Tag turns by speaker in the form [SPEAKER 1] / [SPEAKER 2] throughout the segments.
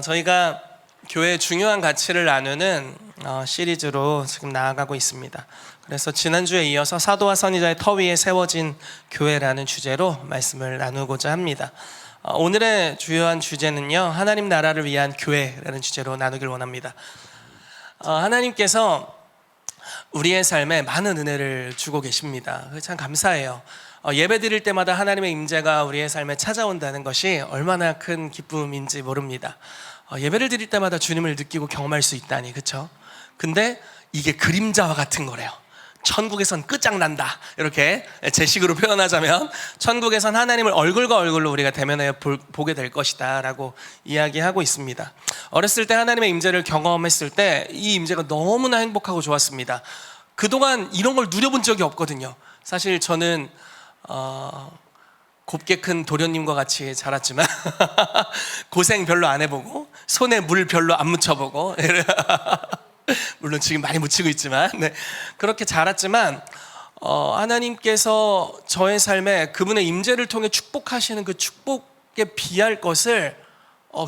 [SPEAKER 1] 저희가 교회의 중요한 가치를 나누는 시리즈로 지금 나아가고 있습니다. 그래서 지난주에 이어서 사도와 선지자의 터 위에 세워진 교회라는 주제로 말씀을 나누고자 합니다. 오늘의 주요한 주제는요, 하나님 나라를 위한 교회라는 주제로 나누길 원합니다. 하나님께서 우리의 삶에 많은 은혜를 주고 계십니다. 참 감사해요. 예배 드릴 때마다 하나님의 임재가 우리의 삶에 찾아온다는 것이 얼마나 큰 기쁨인지 모릅니다. 예배를 드릴 때마다 주님을 느끼고 경험할 수 있다니, 그렇죠? 근데 이게 그림자와 같은 거래요. 천국에선 끝장난다, 이렇게 제 식으로 표현하자면 천국에선 하나님을 얼굴과 얼굴로 우리가 대면해 보게 될 것이다 라고 이야기하고 있습니다. 어렸을 때 하나님의 임재를 경험했을 때 이 임재가 너무나 행복하고 좋았습니다. 그동안 이런 걸 누려본 적이 없거든요. 사실 저는 곱게 큰 도련님과 같이 자랐지만 고생 별로 안 해보고 손에 물 별로 안 묻혀보고 물론 지금 많이 묻히고 있지만 그렇게 자랐지만 하나님께서 저의 삶에 그분의 임재를 통해 축복하시는 그 축복에 비할 것을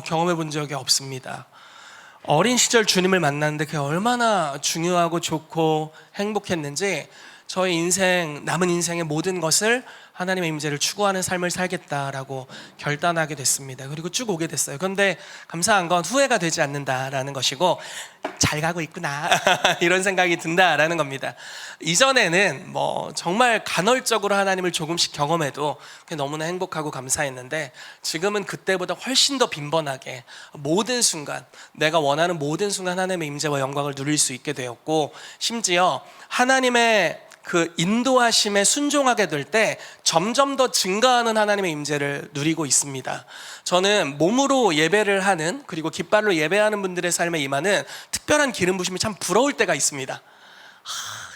[SPEAKER 1] 경험해 본 적이 없습니다. 어린 시절 주님을 만났는데 그게 얼마나 중요하고 좋고 행복했는지 저의 인생, 남은 인생의 모든 것을 하나님의 임재를 추구하는 삶을 살겠다라고 결단하게 됐습니다. 그리고 쭉 오게 됐어요. 그런데 감사한 건 후회가 되지 않는다라는 것이고, 잘 가고 있구나 이런 생각이 든다라는 겁니다. 이전에는 정말 간헐적으로 하나님을 조금씩 경험해도 그게 너무나 행복하고 감사했는데, 지금은 그때보다 훨씬 더 빈번하게 모든 순간, 내가 원하는 모든 순간 하나님의 임재와 영광을 누릴 수 있게 되었고, 심지어 하나님의 그 인도하심에 순종하게 될 때 점점 더 증가하는 하나님의 임재를 누리고 있습니다. 저는 몸으로 예배를 하는, 그리고 깃발로 예배하는 분들의 삶에 임하는 특별한 기름 부심이 참 부러울 때가 있습니다.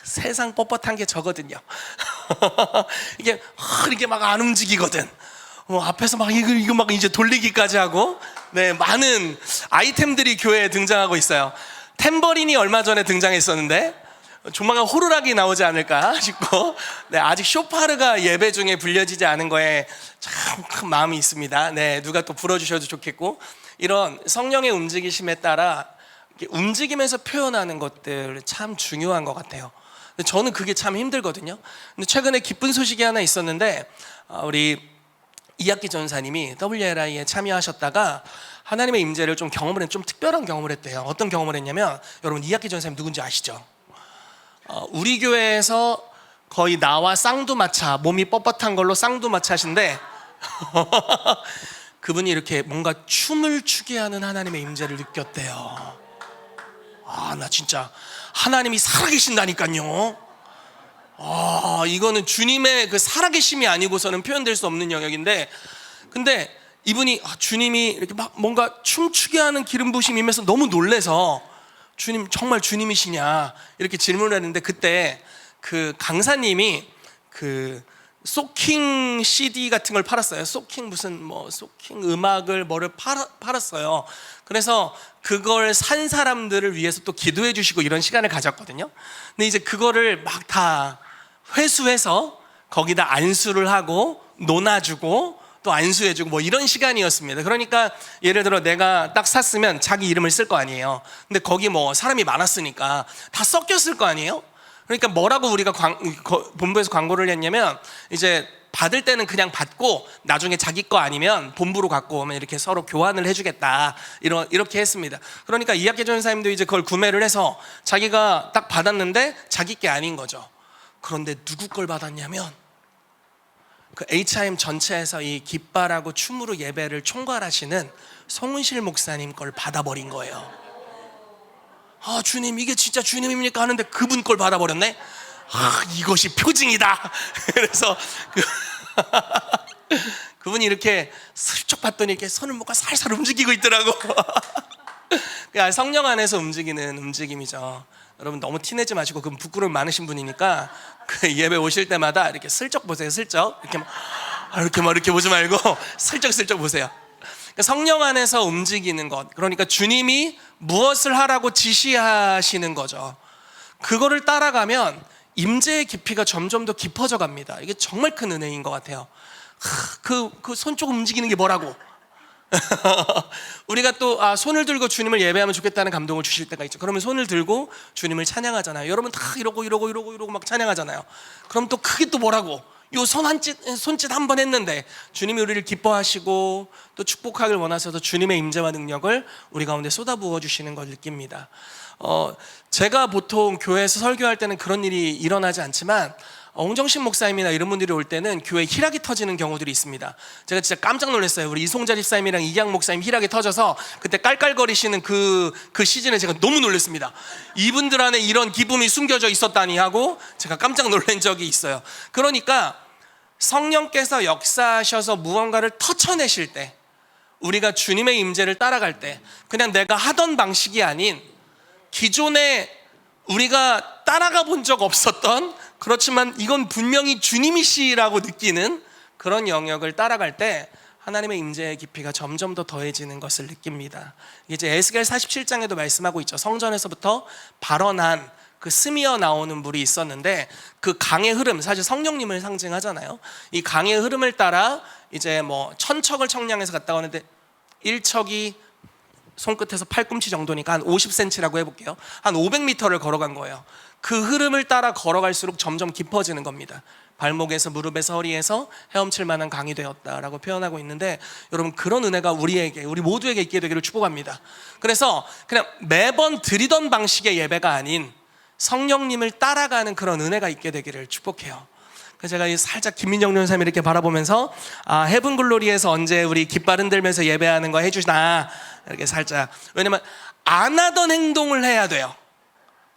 [SPEAKER 1] 세상 뻣뻣한 게 저거든요. 이게 막 안 움직이거든. 앞에서 막 이거 막 이제 돌리기까지 하고, 많은 아이템들이 교회에 등장하고 있어요. 탬버린이 얼마 전에 등장했었는데 조만간 호루라기 나오지 않을까 싶고, 아직 쇼파르가 예배 중에 불려지지 않은 거에 참 큰 마음이 있습니다. 누가 또 불어주셔도 좋겠고, 이런 성령의 움직이심에 따라 움직이면서 표현하는 것들 참 중요한 것 같아요. 근데 저는 그게 참 힘들거든요. 근데 최근에 기쁜 소식이 하나 있었는데, 우리 이학기 전사님이 WLI에 참여하셨다가 하나님의 임재를 좀 특별한 경험을 했대요. 어떤 경험을 했냐면, 여러분 이학기 전사님 누군지 아시죠? 우리 교회에서 거의 나와 쌍두마차, 몸이 뻣뻣한 걸로 쌍두마차신데 그분이 이렇게 뭔가 춤을 추게 하는 하나님의 임재를 느꼈대요. 나 진짜 하나님이 살아계신다니까요. 이거는 주님의 그 살아계심이 아니고서는 표현될 수 없는 영역인데, 근데 이분이 주님이 이렇게 막 뭔가 춤추게 하는 기름 부심이면서 너무 놀래서 주님 정말 주님이시냐 이렇게 질문을 했는데, 그때 그 강사님이 그 소킹 CD 같은 걸 팔았어요. 소킹 소킹 음악을 팔았어요. 그래서 그걸 산 사람들을 위해서 또 기도해 주시고 이런 시간을 가졌거든요. 근데 이제 그거를 막 다 회수해서 거기다 안수를 하고 논아주고 또 안수해주고 이런 시간이었습니다. 그러니까 예를 들어 내가 딱 샀으면 자기 이름을 쓸 거 아니에요. 근데 거기 사람이 많았으니까 다 섞였을 거 아니에요. 그러니까 뭐라고 우리가 본부에서 광고를 했냐면, 이제 받을 때는 그냥 받고 나중에 자기 거 아니면 본부로 갖고 오면 이렇게 서로 교환을 해주겠다, 이렇게 했습니다. 그러니까 이학기 전사님도 이제 그걸 구매를 해서 자기가 딱 받았는데 자기 게 아닌 거죠. 그런데 누구 걸 받았냐면 그 HIM 전체에서 이 깃발하고 춤으로 예배를 총괄하시는 송은실 목사님 걸 받아버린 거예요. 주님 이게 진짜 주님입니까 하는데 그분 걸 받아버렸네. 이것이 표징이다. 그래서 그분이 이렇게 슬쩍 봤더니 이렇게 손을 뭔가 살살 움직이고 있더라고. 성령 안에서 움직이는 움직임이죠. 여러분 너무 티내지 마시고, 그분 부끄러움 많으신 분이니까 그 예배 오실 때마다 이렇게 슬쩍 보세요. 슬쩍 이렇게 보지 말고 슬쩍 보세요. 그러니까 성령 안에서 움직이는 것, 그러니까 주님이 무엇을 하라고 지시하시는 거죠. 그거를 따라가면 임재의 깊이가 점점 더 깊어져 갑니다. 이게 정말 큰 은혜인 것 같아요. 그 손 조금 움직이는 게 뭐라고? 우리가 또 손을 들고 주님을 예배하면 좋겠다는 감동을 주실 때가 있죠. 그러면 손을 들고 주님을 찬양하잖아요. 여러분 다 이러고 막 찬양하잖아요. 그럼 또 크게 또 뭐라고? 요 손짓 한 번 했는데 주님이 우리를 기뻐하시고 또 축복하길 원하셔서 주님의 임재와 능력을 우리 가운데 쏟아부어 주시는 걸 느낍니다. 제가 보통 교회에서 설교할 때는 그런 일이 일어나지 않지만 홍정신 목사님이나 이런 분들이 올 때는 교회에 희락이 터지는 경우들이 있습니다. 제가 진짜 깜짝 놀랐어요. 우리 이송자 집사님이랑 이기양 목사님 희락이 터져서 그때 깔깔거리시는 그 시즌에 제가 너무 놀랐습니다. 이분들 안에 이런 기쁨이 숨겨져 있었다니 하고 제가 깜짝 놀란 적이 있어요. 그러니까 성령께서 역사하셔서 무언가를 터쳐내실 때, 우리가 주님의 임재를 따라갈 때 그냥 내가 하던 방식이 아닌 기존에 우리가 따라가 본 적 없었던, 그렇지만 이건 분명히 주님이시라고 느끼는 그런 영역을 따라갈 때 하나님의 임재의 깊이가 점점 더 더해지는 것을 느낍니다. 이제 에스겔 47장에도 말씀하고 있죠. 성전에서부터 발원한 그 스미어 나오는 물이 있었는데 그 강의 흐름, 사실 성령님을 상징하잖아요. 이 강의 흐름을 따라 이제 뭐 1000척을 청량해서 갔다 오는데 1척이 손끝에서 팔꿈치 정도니까 한 50cm라고 해볼게요. 한 500m를 걸어간 거예요. 그 흐름을 따라 걸어갈수록 점점 깊어지는 겁니다. 발목에서 무릎에서 허리에서 헤엄칠 만한 강이 되었다라고 표현하고 있는데, 여러분 그런 은혜가 우리 모두에게 있게 되기를 축복합니다. 그래서 그냥 매번 드리던 방식의 예배가 아닌 성령님을 따라가는 그런 은혜가 있게 되기를 축복해요. 그래서 제가 살짝 김민정 연사님 이렇게 바라보면서 헤븐 글로리에서 언제 우리 깃발 흔들면서 예배하는 거 해주시나 이렇게 살짝, 왜냐면 안 하던 행동을 해야 돼요.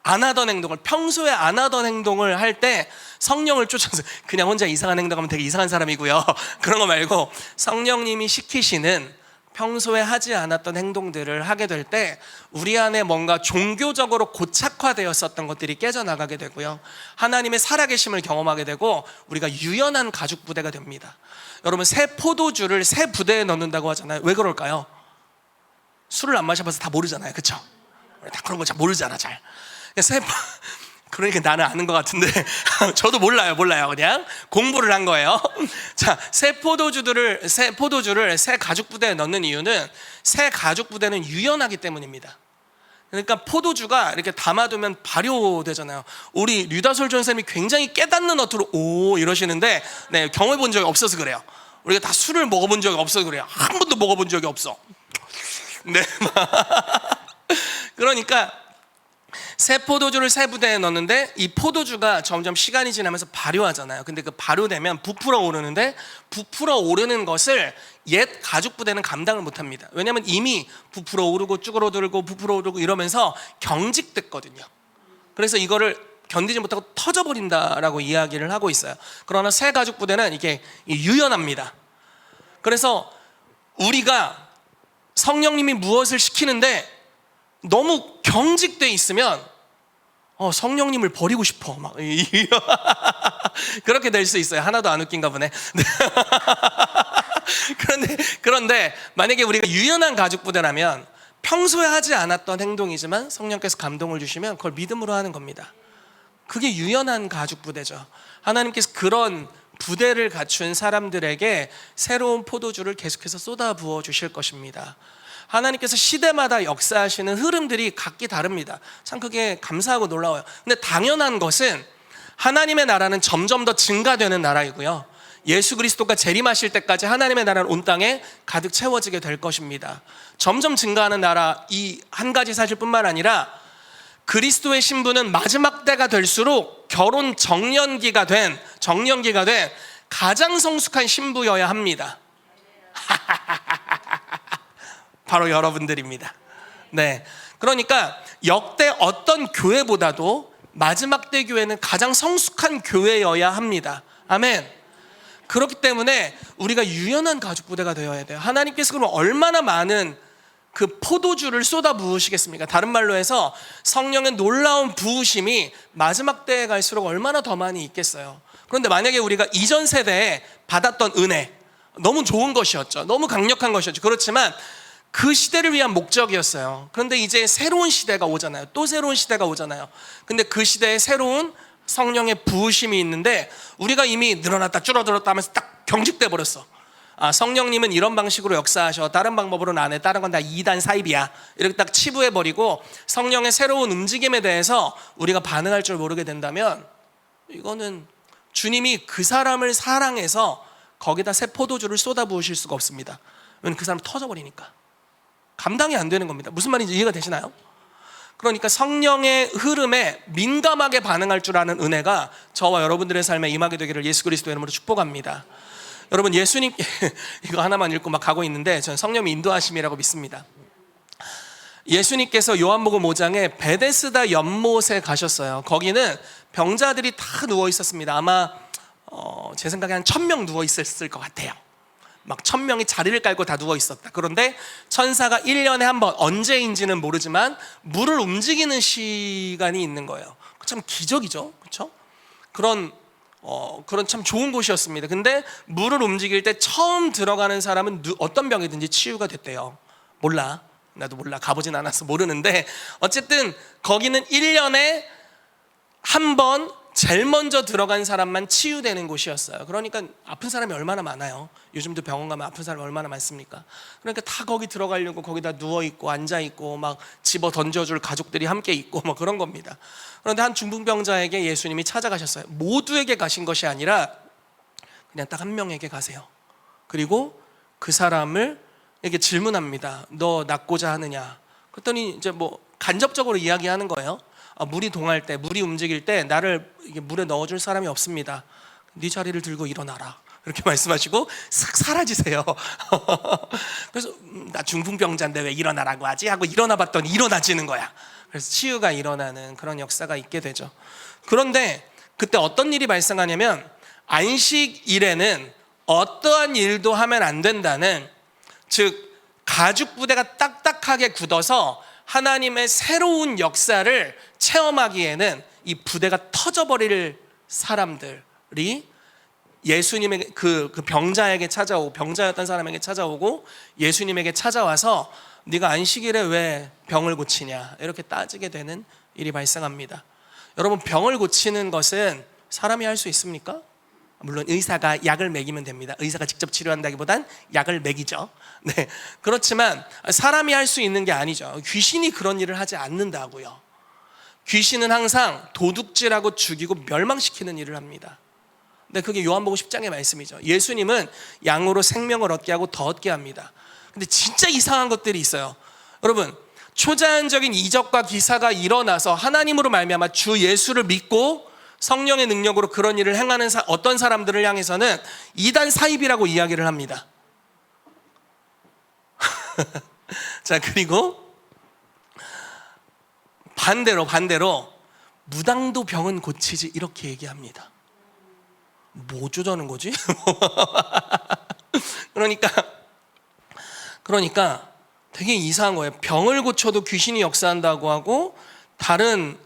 [SPEAKER 1] 안 하던 행동을, 평소에 안 하던 행동을 할 때 성령을 쫓아서 그냥 혼자 이상한 행동하면 되게 이상한 사람이고요. 그런 거 말고 성령님이 시키시는 평소에 하지 않았던 행동들을 하게 될 때 우리 안에 뭔가 종교적으로 고착화되었었던 것들이 깨져나가게 되고요, 하나님의 살아계심을 경험하게 되고 우리가 유연한 가죽 부대가 됩니다. 여러분, 새 포도주를 새 부대에 넣는다고 하잖아요. 왜 그럴까요? 술을 안 마셔봐서 다 모르잖아요. 그쵸? 다 그런 거 잘 모르잖아. 잘. 그러니까 나는 아는 것 같은데 저도 몰라요. 그냥 공부를 한 거예요. 자, 새 포도주를 새 가죽 부대에 넣는 이유는 새 가죽 부대는 유연하기 때문입니다. 그러니까 포도주가 이렇게 담아두면 발효되잖아요. 우리 류다솔 전사님이 굉장히 깨닫는 어투로 오 이러시는데, 네, 경험해 본 적이 없어서 그래요. 우리가 다 술을 먹어본 적이 없어서 그래요. 한 번도 먹어본 적이 없어. 네. 그러니까 새 포도주를 새 부대에 넣는데 이 포도주가 점점 시간이 지나면서 발효하잖아요. 근데 그 발효되면 부풀어 오르는데, 부풀어 오르는 것을 옛 가죽 부대는 감당을 못합니다. 왜냐하면 이미 부풀어 오르고 쭈그러들고 부풀어 오르고 이러면서 경직됐거든요. 그래서 이거를 견디지 못하고 터져버린다라고 이야기를 하고 있어요. 그러나 새 가죽 부대는 이게 유연합니다. 그래서 우리가 성령님이 무엇을 시키는데 너무 경직돼 있으면 성령님을 버리고 싶어 막 그렇게 될 수 있어요. 하나도 안 웃긴가 보네. 그런데 만약에 우리가 유연한 가죽 부대라면 평소에 하지 않았던 행동이지만 성령께서 감동을 주시면 그걸 믿음으로 하는 겁니다. 그게 유연한 가죽 부대죠. 하나님께서 그런 부대를 갖춘 사람들에게 새로운 포도주를 계속해서 쏟아부어 주실 것입니다. 하나님께서 시대마다 역사하시는 흐름들이 각기 다릅니다. 참 그게 감사하고 놀라워요. 근데 당연한 것은 하나님의 나라는 점점 더 증가되는 나라이고요, 예수 그리스도가 재림하실 때까지 하나님의 나라는 온 땅에 가득 채워지게 될 것입니다. 점점 증가하는 나라, 이 한 가지 사실뿐만 아니라 그리스도의 신부는 마지막 때가 될수록 결혼 정년기가 된 가장 성숙한 신부여야 합니다. 바로 여러분들입니다. 네, 그러니까 역대 어떤 교회보다도 마지막 때 교회는 가장 성숙한 교회여야 합니다. 아멘. 그렇기 때문에 우리가 유연한 가죽 부대가 되어야 돼요. 하나님께서 그럼 얼마나 많은 그 포도주를 쏟아 부으시겠습니까? 다른 말로 해서 성령의 놀라운 부으심이 마지막 때에 갈수록 얼마나 더 많이 있겠어요. 그런데 만약에 우리가 이전 세대에 받았던 은혜, 너무 좋은 것이었죠. 너무 강력한 것이었죠. 그렇지만 그 시대를 위한 목적이었어요. 그런데 이제 새로운 시대가 오잖아요. 또 새로운 시대가 오잖아요. 근데 그 시대에 새로운 성령의 부으심이 있는데 우리가 이미 늘어났다 줄어들었다 하면서 딱 경직돼 버렸어. 성령님은 이런 방식으로 역사하셔, 다른 방법으로는 안 해, 다른 건 다 이단 사입이야, 이렇게 딱 치부해버리고 성령의 새로운 움직임에 대해서 우리가 반응할 줄 모르게 된다면 이거는 주님이 그 사람을 사랑해서 거기다 새 포도주를 쏟아부으실 수가 없습니다. 왜냐면 그 사람 터져버리니까 감당이 안 되는 겁니다. 무슨 말인지 이해가 되시나요? 그러니까 성령의 흐름에 민감하게 반응할 줄 아는 은혜가 저와 여러분들의 삶에 임하게 되기를 예수 그리스도의 이름으로 축복합니다. 여러분, 예수님께 이거 하나만 읽고 막 가고 있는데 저는 성령이 인도하심이라고 믿습니다. 예수님께서 요한복음 5장에 베데스다 연못에 가셨어요. 거기는 병자들이 다 누워 있었습니다. 아마 제 생각에 한 1000명 누워 있었을 것 같아요. 막 1000명이 자리를 깔고 다 누워 있었다. 그런데 천사가 1년에 한 번, 언제인지는 모르지만 물을 움직이는 시간이 있는 거예요. 참 기적이죠, 그렇죠? 그런 참 좋은 곳이었습니다. 근데 물을 움직일 때 처음 들어가는 사람은 어떤 병이든지 치유가 됐대요. 몰라, 나도 몰라, 가보진 않았어, 모르는데 어쨌든 거기는 1년에 한 번 제일 먼저 들어간 사람만 치유되는 곳이었어요. 그러니까 아픈 사람이 얼마나 많아요. 요즘도 병원 가면 아픈 사람이 얼마나 많습니까? 그러니까 다 거기 들어가려고 거기다 누워있고 앉아있고 막 집어 던져줄 가족들이 함께 있고 막 그런 겁니다. 그런데 한 중풍병자에게 예수님이 찾아가셨어요. 모두에게 가신 것이 아니라 그냥 딱 한 명에게 가세요. 그리고 그 사람을 이렇게 질문합니다. 너 낫고자 하느냐? 그랬더니 이제 뭐 간접적으로 이야기하는 거예요. 물이 동할 때, 물이 움직일 때 나를 이게 물에 넣어줄 사람이 없습니다. 네 자리를 들고 일어나라, 이렇게 말씀하시고 싹 사라지세요. 그래서 나 중풍병자인데 왜 일어나라고 하지? 하고 일어나 봤더니 일어나지는 거야. 그래서 치유가 일어나는 그런 역사가 있게 되죠. 그런데 그때 어떤 일이 발생하냐면 안식일에는 어떠한 일도 하면 안 된다는, 즉 가죽 부대가 딱딱하게 굳어서 하나님의 새로운 역사를 체험하기에는 이 부대가 터져버릴 사람들이 예수님에게 그 병자에게 찾아오고, 병자였던 사람에게 찾아오고 예수님에게 찾아와서 네가 안식일에 왜 병을 고치냐, 이렇게 따지게 되는 일이 발생합니다. 여러분, 병을 고치는 것은 사람이 할 수 있습니까? 물론 의사가 약을 먹이면 됩니다. 의사가 직접 치료한다기보단 약을 먹이죠. 네, 그렇지만 사람이 할 수 있는 게 아니죠. 귀신이 그런 일을 하지 않는다고요. 귀신은 항상 도둑질하고 죽이고 멸망시키는 일을 합니다. 근데 그게 요한복음 10장의 말씀이죠. 예수님은 양으로 생명을 얻게 하고 더 얻게 합니다. 근데 진짜 이상한 것들이 있어요. 여러분, 초자연적인 이적과 기사가 일어나서 하나님으로 말미암아 주 예수를 믿고 성령의 능력으로 그런 일을 행하는 어떤 사람들을 향해서는 이단 사입이라고 이야기를 합니다. 자, 그리고 반대로 무당도 병은 고치지, 이렇게 얘기합니다. 뭐 조자는 거지? 그러니까 되게 이상한 거예요. 병을 고쳐도 귀신이 역사한다고 하고 다른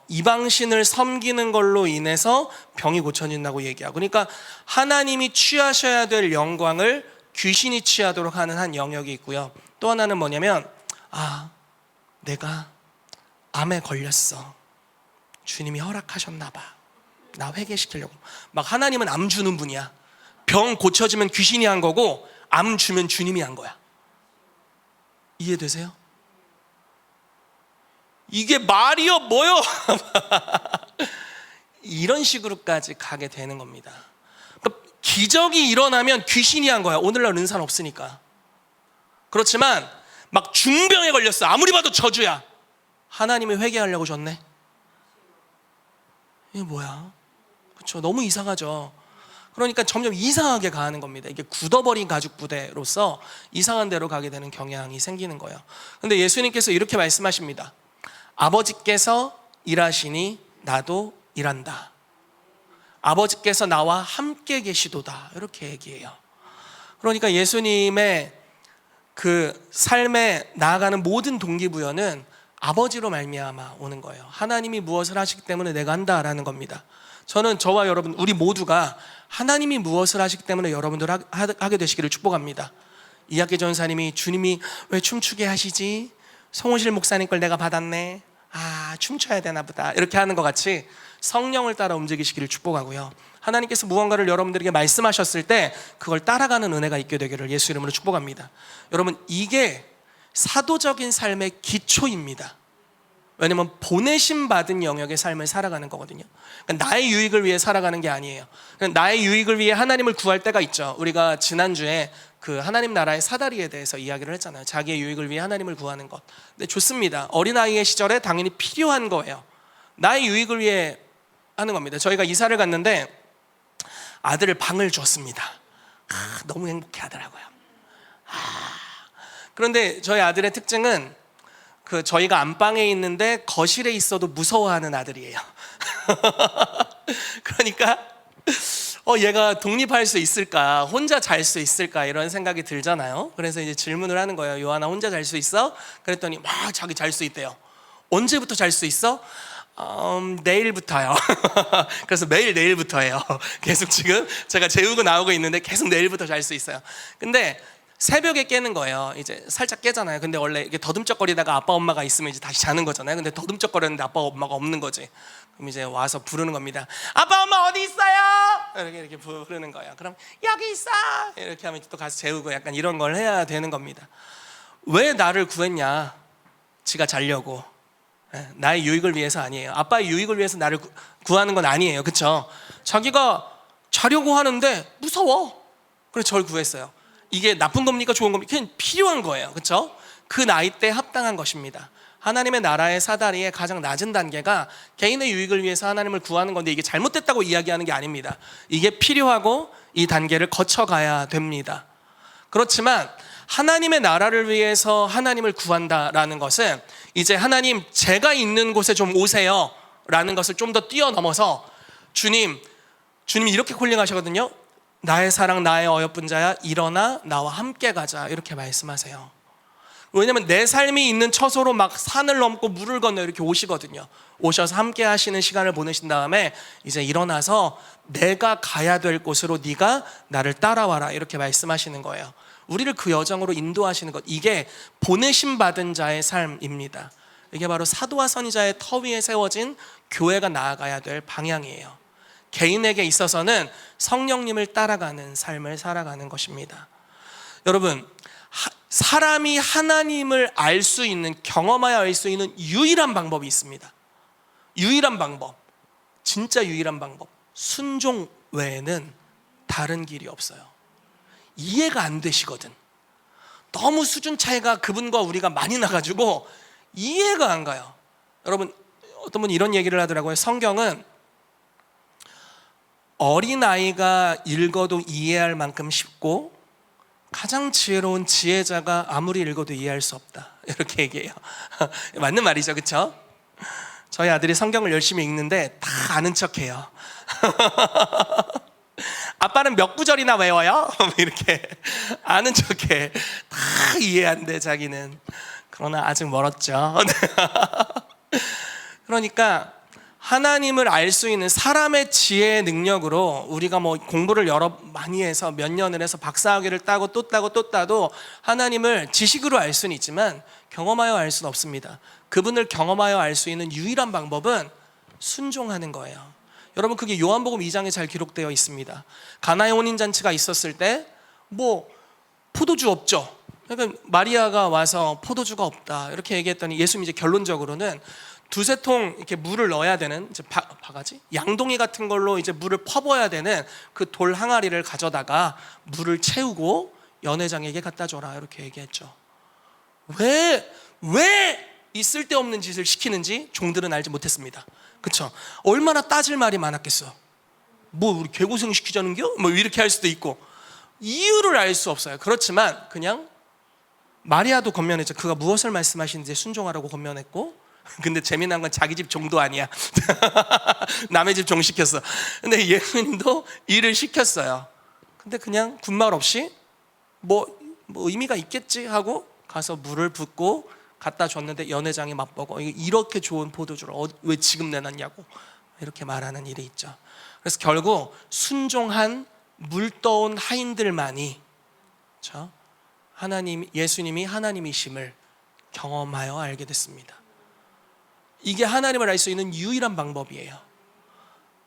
[SPEAKER 1] 이방신을 섬기는 걸로 인해서 병이 고쳐진다고 얘기하고, 그러니까 하나님이 취하셔야 될 영광을 귀신이 취하도록 하는 한 영역이 있고요. 또 하나는 뭐냐면, 내가 암에 걸렸어, 주님이 허락하셨나 봐, 나 회개시키려고. 막 하나님은 암 주는 분이야. 병 고쳐지면 귀신이 한 거고 암 주면 주님이 한 거야. 이해되세요? 이게 말이요 뭐요? 이런 식으로까지 가게 되는 겁니다. 그러니까 기적이 일어나면 귀신이 한 거야. 오늘날 은사는 없으니까. 그렇지만 막 중병에 걸렸어, 아무리 봐도 저주야, 하나님이 회개하려고 줬네. 이게 뭐야? 그렇죠? 너무 이상하죠. 그러니까 점점 이상하게 가는 겁니다. 이게 굳어버린 가죽 부대로서 이상한 데로 가게 되는 경향이 생기는 거예요. 그런데 예수님께서 이렇게 말씀하십니다. 아버지께서 일하시니 나도 일한다. 아버지께서 나와 함께 계시도다, 이렇게 얘기해요. 그러니까 예수님의 그 삶에 나아가는 모든 동기부여는 아버지로 말미암아 오는 거예요. 하나님이 무엇을 하시기 때문에 내가 한다라는 겁니다. 저는 저와 여러분, 우리 모두가 하나님이 무엇을 하시기 때문에 여러분들 하게 되시기를 축복합니다. 이학기 전사님이 주님이 왜 춤추게 하시지? 송호실 목사님 걸 내가 받았네. 아, 춤춰야 되나 보다 이렇게 하는 것 같이 성령을 따라 움직이시기를 축복하고요. 하나님께서 무언가를 여러분들에게 말씀하셨을 때 그걸 따라가는 은혜가 있게 되기를 예수 이름으로 축복합니다. 여러분, 이게 사도적인 삶의 기초입니다. 왜냐면 보내심 받은 영역의 삶을 살아가는 거거든요. 그러니까 나의 유익을 위해 살아가는 게 아니에요. 나의 유익을 위해 하나님을 구할 때가 있죠. 우리가 지난주에 그 하나님 나라의 사다리에 대해서 이야기를 했잖아요. 자기의 유익을 위해 하나님을 구하는 것. 근데 좋습니다. 어린아이의 시절에 당연히 필요한 거예요. 나의 유익을 위해 하는 겁니다. 저희가 이사를 갔는데 아들을 방을 줬습니다. 너무 행복해 하더라고요. 그런데 저희 아들의 특징은 그 저희가 안방에 있는데 거실에 있어도 무서워하는 아들이에요. 그러니까 얘가 독립할 수 있을까, 혼자 잘 수 있을까 이런 생각이 들잖아요. 그래서 이제 질문을 하는 거예요. 요한아, 혼자 잘 수 있어? 그랬더니 막 자기 잘 수 있대요. 언제부터 잘 수 있어? 내일부터요. 그래서 매일 내일부터 해요. 계속 지금 제가 재우고 나오고 있는데 계속 내일부터 잘 수 있어요. 근데 새벽에 깨는 거예요. 이제 살짝 깨잖아요. 근데 원래 이게 더듬적거리다가 아빠 엄마가 있으면 이제 다시 자는 거잖아요. 근데 더듬적거렸는데 아빠 엄마가 없는 거지. 그럼 이제 와서 부르는 겁니다. 아빠 엄마 어디 있어요? 이렇게 부르는 거예요. 그럼 여기 있어. 이렇게 하면 또 가서 재우고 약간 이런 걸 해야 되는 겁니다. 왜 나를 구했냐? 지가 자려고. 나의 유익을 위해서 아니에요. 아빠의 유익을 위해서 나를 구하는 건 아니에요. 그렇죠? 자기가 자려고 하는데 무서워. 그래서 저를 구했어요. 이게 나쁜 겁니까? 좋은 겁니까? 그냥 필요한 거예요. 그렇죠? 그 나이 때 합당한 것입니다. 하나님의 나라의 사다리의 가장 낮은 단계가 개인의 유익을 위해서 하나님을 구하는 건데 이게 잘못됐다고 이야기하는 게 아닙니다. 이게 필요하고 이 단계를 거쳐가야 됩니다. 그렇지만 하나님의 나라를 위해서 하나님을 구한다라는 것은 이제 하나님 제가 있는 곳에 좀 오세요 라는 것을 좀 더 뛰어넘어서 주님이 이렇게 콜링하시거든요. 나의 사랑 나의 어여쁜 자야 일어나 나와 함께 가자 이렇게 말씀하세요. 왜냐면 내 삶이 있는 처소로 막 산을 넘고 물을 건너 이렇게 오시거든요. 오셔서 함께 하시는 시간을 보내신 다음에 이제 일어나서 내가 가야 될 곳으로 네가 나를 따라와라 이렇게 말씀하시는 거예요. 우리를 그 여정으로 인도하시는 것, 이게 보내심 받은 자의 삶입니다. 이게 바로 사도와 선지자의 터 위에 세워진 교회가 나아가야 될 방향이에요. 개인에게 있어서는 성령님을 따라가는 삶을 살아가는 것입니다. 여러분, 사람이 하나님을 알 수 있는, 경험하여 알 수 있는 유일한 방법이 있습니다. 유일한 방법, 진짜 유일한 방법, 순종 외에는 다른 길이 없어요. 이해가 안 되시거든. 너무 수준 차이가 그분과 우리가 많이 나가지고 이해가 안 가요. 여러분, 어떤 분이 이런 얘기를 하더라고요. 성경은 어린아이가 읽어도 이해할 만큼 쉽고 가장 지혜로운 지혜자가 아무리 읽어도 이해할 수 없다 이렇게 얘기해요. 맞는 말이죠, 그렇죠? 저희 아들이 성경을 열심히 읽는데 다 아는 척해요. 아빠는 몇 구절이나 외워요? 이렇게 아는 척해. 다 이해한대 자기는. 그러나 아직 멀었죠. 그러니까 하나님을 알 수 있는 사람의 지혜의 능력으로 우리가 뭐 공부를 여러 많이 해서 몇 년을 해서 박사학위를 따고 또 따고 또 따도 하나님을 지식으로 알 수는 있지만 경험하여 알 수는 없습니다. 그분을 경험하여 알 수 있는 유일한 방법은 순종하는 거예요. 여러분, 그게 요한복음 2장에 잘 기록되어 있습니다. 가나의 혼인잔치가 있었을 때 뭐 포도주 없죠. 그러니까 마리아가 와서 포도주가 없다 이렇게 얘기했더니 예수님이 이제 결론적으로는 두세 통 이렇게 물을 넣어야 되는 이제 바가지, 양동이 같은 걸로 이제 물을 퍼부어야 되는 그 돌 항아리를 가져다가 물을 채우고 연회장에게 갖다 줘라 이렇게 얘기했죠. 왜 이 쓸데없는 짓을 시키는지 종들은 알지 못했습니다. 그렇죠? 얼마나 따질 말이 많았겠어. 뭐 우리 개고생 시키자는겨? 뭐 이렇게 할 수도 있고 이유를 알 수 없어요. 그렇지만 그냥 마리아도 권면했죠. 그가 무엇을 말씀하시는지 순종하라고 권면했고, 근데 재미난 건 자기 집 종도 아니야. 남의 집 종 시켰어. 근데 예수님도 일을 시켰어요. 근데 그냥 군말 없이 뭐 의미가 있겠지 하고 가서 물을 붓고 갖다 줬는데 연회장이 맛보고 이렇게 좋은 포도주를 왜 지금 내놨냐고 이렇게 말하는 일이 있죠. 그래서 결국 순종한 물떠온 하인들만이 그렇죠? 예수님이 하나님이심을 경험하여 알게 됐습니다. 이게 하나님을 알 수 있는 유일한 방법이에요.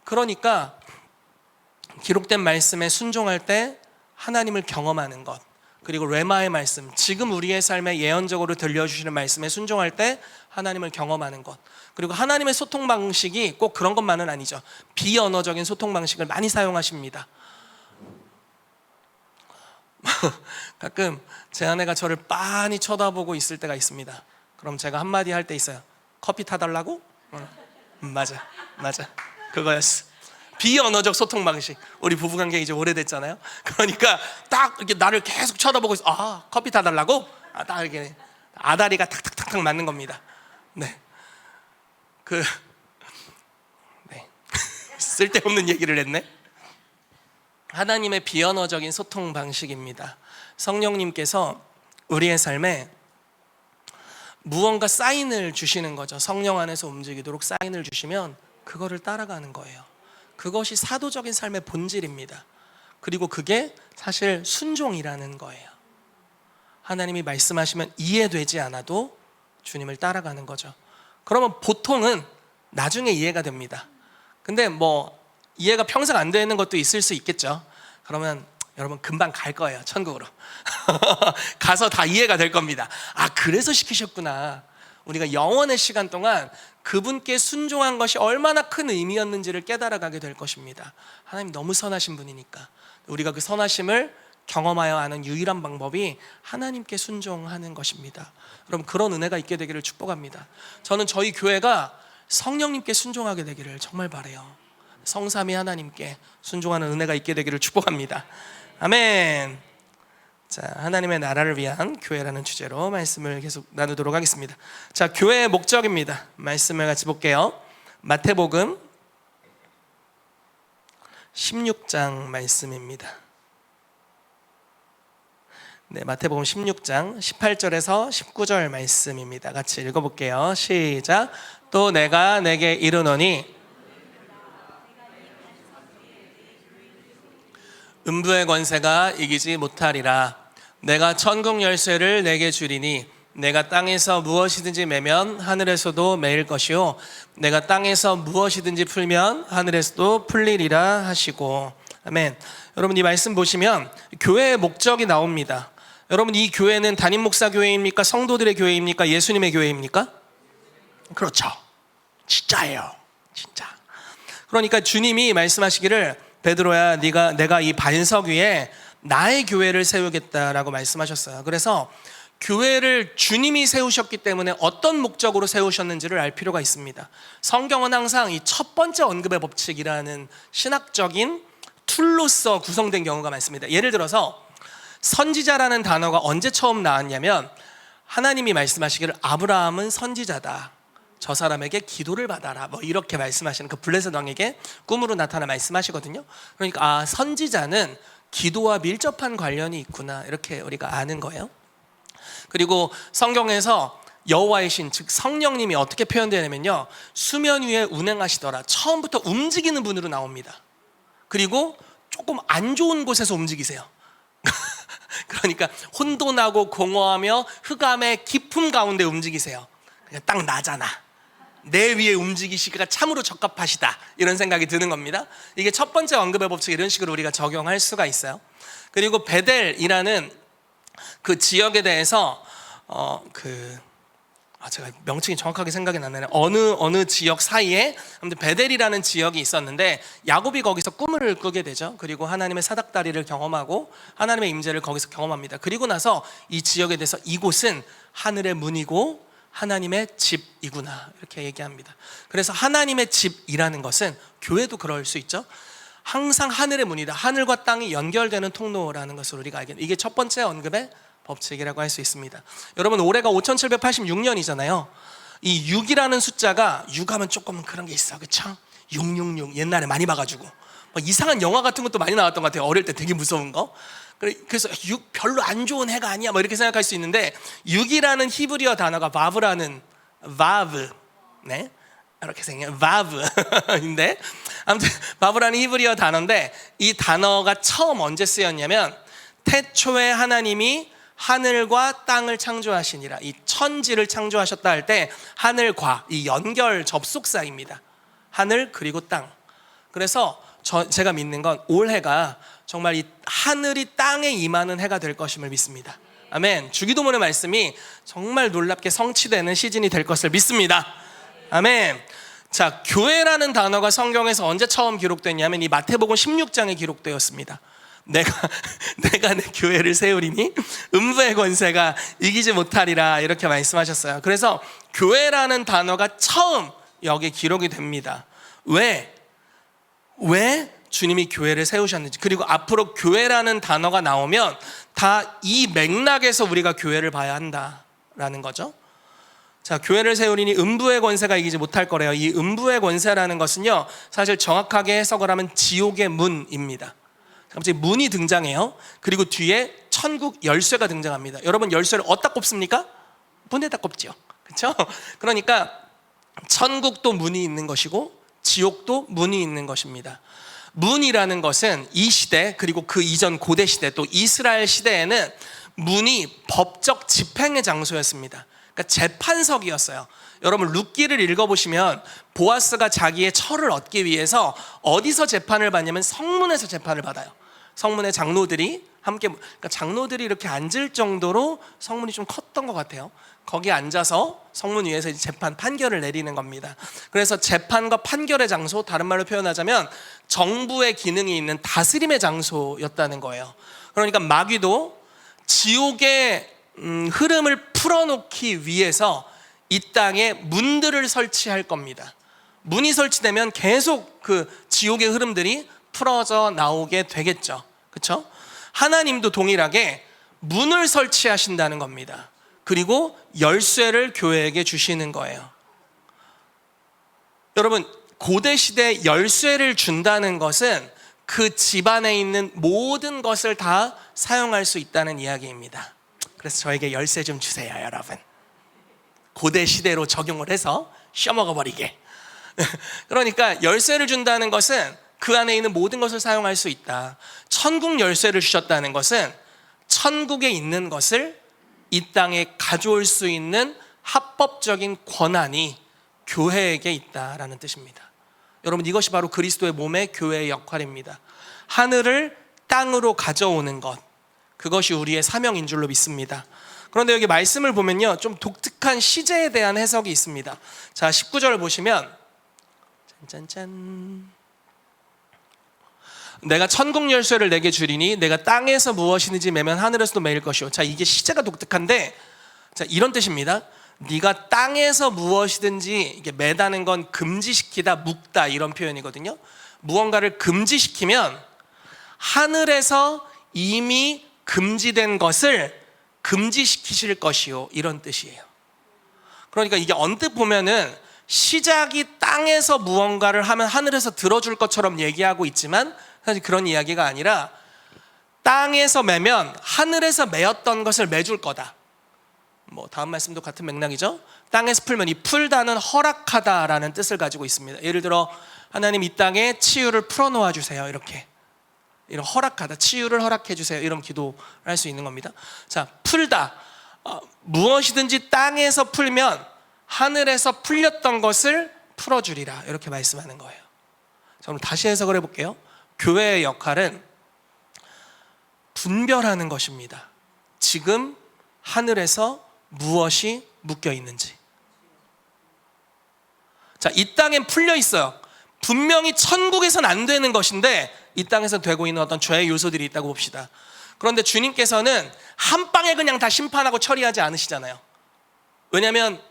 [SPEAKER 1] 그러니까 기록된 말씀에 순종할 때 하나님을 경험하는 것, 그리고 레마의 말씀, 지금 우리의 삶에 예언적으로 들려주시는 말씀에 순종할 때 하나님을 경험하는 것, 그리고 하나님의 소통 방식이 꼭 그런 것만은 아니죠. 비언어적인 소통 방식을 많이 사용하십니다. 가끔 제 아내가 저를 빤히 쳐다보고 있을 때가 있습니다. 그럼 제가 한마디 할 때 있어요. 커피 타달라고? 맞아 그거였어. 비언어적 소통 방식. 우리 부부관계 이제 오래됐잖아요. 그러니까 딱 이렇게 나를 계속 쳐다보고 있어. 아, 커피 타달라고? 딱 이렇게 아다리가 탁탁탁탁 맞는 겁니다. 네. 쓸데없는 얘기를 했네. 하나님의 비언어적인 소통 방식입니다. 성령님께서 우리의 삶에 무언가 사인을 주시는 거죠. 성령 안에서 움직이도록 사인을 주시면 그거를 따라가는 거예요. 그것이 사도적인 삶의 본질입니다. 그리고 그게 사실 순종이라는 거예요. 하나님이 말씀하시면 이해되지 않아도 주님을 따라가는 거죠. 그러면 보통은 나중에 이해가 됩니다. 근데 뭐 이해가 평생 안 되는 것도 있을 수 있겠죠. 그러면 여러분 금방 갈 거예요, 천국으로. 가서 다 이해가 될 겁니다. 아, 그래서 시키셨구나. 우리가 영원의 시간 동안 그분께 순종한 것이 얼마나 큰 의미였는지를 깨달아가게 될 것입니다. 하나님 너무 선하신 분이니까. 우리가 그 선하심을 경험하여 아는 유일한 방법이 하나님께 순종하는 것입니다. 여러분, 그런 은혜가 있게 되기를 축복합니다. 저는 저희 교회가 성령님께 순종하게 되기를 정말 바라요. 성삼위 하나님께 순종하는 은혜가 있게 되기를 축복합니다. 아멘. 자, 하나님의 나라를 위한 교회라는 주제로 말씀을 계속 나누도록 하겠습니다. 자, 교회의 목적입니다. 말씀을 같이 볼게요. 마태복음 16장 말씀입니다. 네, 마태복음 16장 18절에서 19절 말씀입니다. 같이 읽어볼게요. 시작. 또 내가 내게 이르노니 음부의 권세가 이기지 못하리라. 내가 천국 열쇠를 내게 주리니 내가 땅에서 무엇이든지 매면 하늘에서도 매일 것이요 내가 땅에서 무엇이든지 풀면 하늘에서도 풀리리라 하시고. 아멘. 여러분, 이 말씀 보시면 교회의 목적이 나옵니다. 여러분, 이 교회는 담임 목사 교회입니까? 성도들의 교회입니까? 예수님의 교회입니까? 그렇죠. 진짜예요. 진짜. 그러니까 주님이 말씀하시기를 베드로야, 내가 이 반석 위에 나의 교회를 세우겠다라고 말씀하셨어요. 그래서 교회를 주님이 세우셨기 때문에 어떤 목적으로 세우셨는지를 알 필요가 있습니다. 성경은 항상 이 첫 번째 언급의 법칙이라는 신학적인 툴로서 구성된 경우가 많습니다. 예를 들어서 선지자라는 단어가 언제 처음 나왔냐면 하나님이 말씀하시기를 아브라함은 선지자다. 저 사람에게 기도를 받아라. 뭐 이렇게 말씀하시는 그 블레셋 왕에게 꿈으로 나타나 말씀하시거든요. 그러니까 선지자는 기도와 밀접한 관련이 있구나, 이렇게 우리가 아는 거예요. 그리고 성경에서 여호와의 신, 즉 성령님이 어떻게 표현되냐면요, 수면 위에 운행하시더라. 처음부터 움직이는 분으로 나옵니다. 그리고 조금 안 좋은 곳에서 움직이세요. 그러니까 혼돈하고 공허하며 흑암의 깊음 가운데 움직이세요. 그냥 딱 나잖아. 내 위에 움직이시기가 참으로 적합하시다, 이런 생각이 드는 겁니다. 이게 첫 번째 언급의 법칙, 이런 식으로 우리가 적용할 수가 있어요. 그리고 베델이라는 그 지역에 대해서 제가 명칭이 정확하게 생각이 안 나네요. 어느 지역 사이에 아무튼 베델이라는 지역이 있었는데 야곱이 거기서 꿈을 꾸게 되죠. 그리고 하나님의 사닥다리를 경험하고 하나님의 임재를 거기서 경험합니다. 그리고 나서 이 지역에 대해서 이곳은 하늘의 문이고 하나님의 집이구나, 이렇게 얘기합니다. 그래서 하나님의 집이라는 것은 교회도 그럴 수 있죠. 항상 하늘의 문이다. 하늘과 땅이 연결되는 통로라는 것을 우리가 알게 됩니다. 이게 첫 번째 언급의 법칙이라고 할 수 있습니다. 여러분, 올해가 5786년이잖아요. 이 6이라는 숫자가 6하면 조금 그런 게 있어, 그쵸? 666 옛날에 많이 봐가지고 뭐 이상한 영화 같은 것도 많이 나왔던 것 같아요. 어릴 때 되게 무서운 거. 그래서 6 별로 안 좋은 해가 아니야, 뭐 이렇게 생각할 수 있는데 6이라는 히브리어 단어가 바브, 네, 이렇게 생긴 바브인데 아무튼 바브라는 히브리어 단어인데 이 단어가 처음 언제 쓰였냐면 태초에 하나님이 하늘과 땅을 창조하시니라. 이 천지를 창조하셨다 할 때 하늘과 이 연결 접속사입니다. 하늘 그리고 땅. 그래서 제가 믿는 건 올해가 정말 이 하늘이 땅에 임하는 해가 될 것임을 믿습니다. 아멘. 주기도문의 말씀이 정말 놀랍게 성취되는 시즌이 될 것을 믿습니다. 아멘. 자, 교회라는 단어가 성경에서 언제 처음 기록됐냐면 이 마태복음 16장에 기록되었습니다. 내가 내 교회를 세우리니 음부의 권세가 이기지 못하리라, 이렇게 말씀하셨어요. 그래서 교회라는 단어가 처음 여기 기록이 됩니다. 왜 주님이 교회를 세우셨는지, 그리고 앞으로 교회라는 단어가 나오면 다 이 맥락에서 우리가 교회를 봐야 한다라는 거죠. 자, 교회를 세우리니 음부의 권세가 이기지 못할 거래요. 이 음부의 권세라는 것은요, 사실 정확하게 해석을 하면 지옥의 문입니다. 갑자기 문이 등장해요. 그리고 뒤에 천국 열쇠가 등장합니다. 여러분, 열쇠를 어디다 꼽습니까? 문에다 꼽죠. 그렇죠? 그러니까 천국도 문이 있는 것이고 지옥도 문이 있는 것입니다. 문이라는 것은 이 시대, 그리고 그 이전 고대 시대, 또 이스라엘 시대에는 문이 법적 집행의 장소였습니다. 그러니까 재판석이었어요. 여러분, 룻기를 읽어보시면 보아스가 자기의 철을 얻기 위해서 어디서 재판을 받냐면 성문에서 재판을 받아요. 성문의 장로들이 함께, 그러니까 장로들이 이렇게 앉을 정도로 성문이 좀 컸던 것 같아요. 거기 앉아서 성문 위에서 이제 재판, 판결을 내리는 겁니다. 그래서 재판과 판결의 장소, 다른 말로 표현하자면 정부의 기능이 있는 다스림의 장소였다는 거예요. 그러니까 마귀도 지옥의 흐름을 풀어놓기 위해서 이 땅에 문들을 설치할 겁니다. 문이 설치되면 계속 그 지옥의 흐름들이 풀어져 나오게 되겠죠. 그렇죠? 하나님도 동일하게 문을 설치하신다는 겁니다. 그리고 열쇠를 교회에게 주시는 거예요. 여러분, 고대 시대 열쇠를 준다는 것은 그 집안에 있는 모든 것을 다 사용할 수 있다는 이야기입니다. 그래서 저에게 열쇠 좀 주세요, 여러분. 고대 시대로 적용을 해서 셔먹어 버리게. 그러니까 열쇠를 준다는 것은 그 안에 있는 모든 것을 사용할 수 있다. 천국 열쇠를 주셨다는 것은 천국에 있는 것을 이 땅에 가져올 수 있는 합법적인 권한이 교회에게 있다라는 뜻입니다. 여러분, 이것이 바로 그리스도의 몸의 교회의 역할입니다. 하늘을 땅으로 가져오는 것, 그것이 우리의 사명인 줄로 믿습니다. 그런데 여기 말씀을 보면요, 좀 독특한 시제에 대한 해석이 있습니다. 자, 19절 보시면 짠짠짠, 내가 천국 열쇠를 내게 주리니 내가 땅에서 무엇이든지 매면 하늘에서도 매일 것이요. 자, 이게 시제가 독특한데, 자, 이런 뜻입니다. 네가 땅에서 무엇이든지, 이게 매다는 건 금지시키다, 묶다, 이런 표현이거든요. 무언가를 금지시키면 하늘에서 이미 금지된 것을 금지시키실 것이요, 이런 뜻이에요. 그러니까 이게 언뜻 보면은 시작이 땅에서 무언가를 하면 하늘에서 들어줄 것처럼 얘기하고 있지만 사실 그런 이야기가 아니라 땅에서 매면 하늘에서 매었던 것을 매줄 거다. 뭐 다음 말씀도 같은 맥락이죠. 땅에서 풀면, 이 풀다는 허락하다라는 뜻을 가지고 있습니다. 예를 들어 하나님 이 땅에 치유를 풀어놓아 주세요, 이렇게. 이런 허락하다, 치유를 허락해 주세요, 이런 기도를 할 수 있는 겁니다. 자, 풀다, 무엇이든지 땅에서 풀면 하늘에서 풀렸던 것을 풀어주리라, 이렇게 말씀하는 거예요. 자, 그럼 다시 해석을 해볼게요. 교회의 역할은 분별하는 것입니다. 지금 하늘에서 무엇이 묶여 있는지. 자, 이 땅엔 풀려 있어요. 분명히 천국에선 안 되는 것인데 이 땅에서 되고 있는 어떤 죄의 요소들이 있다고 봅시다. 그런데 주님께서는 한 방에 그냥 다 심판하고 처리하지 않으시잖아요. 왜냐하면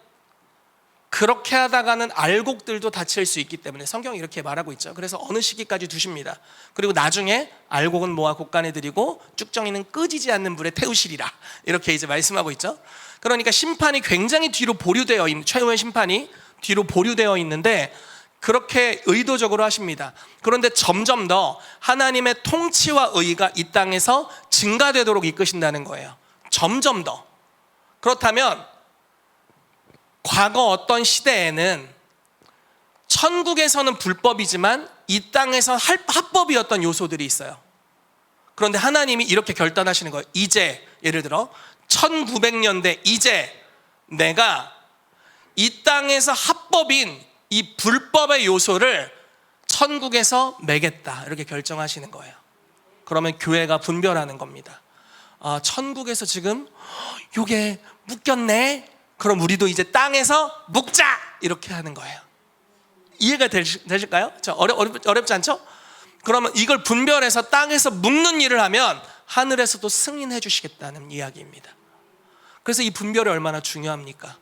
[SPEAKER 1] 그렇게 하다가는 알곡들도 다칠 수 있기 때문에 성경이 이렇게 말하고 있죠. 그래서 어느 시기까지 두십니다. 그리고 나중에 알곡은 모아 곳간에 들이고 쭉정이는 끄지지 않는 불에 태우시리라, 이렇게 이제 말씀하고 있죠. 그러니까 심판이 굉장히 뒤로 보류되어 있는, 최후의 심판이 뒤로 보류되어 있는데 그렇게 의도적으로 하십니다. 그런데 점점 더 하나님의 통치와 의가 이 땅에서 증가되도록 이끄신다는 거예요. 점점 더. 그렇다면 과거 어떤 시대에는 천국에서는 불법이지만 이 땅에서 합법이었던 요소들이 있어요. 그런데 하나님이 이렇게 결단하시는 거예요. 이제 예를 들어 1900년대 이제 내가 이 땅에서 합법인 이 불법의 요소를 천국에서 매겠다, 이렇게 결정하시는 거예요. 그러면 교회가 분별하는 겁니다. 천국에서 지금 요게 묶였네, 그럼 우리도 이제 땅에서 묶자, 이렇게 하는 거예요. 이해가 되실까요? 어렵지 않죠? 그러면 이걸 분별해서 땅에서 묶는 일을 하면 하늘에서도 승인해 주시겠다는 이야기입니다. 그래서 이 분별이 얼마나 중요합니까?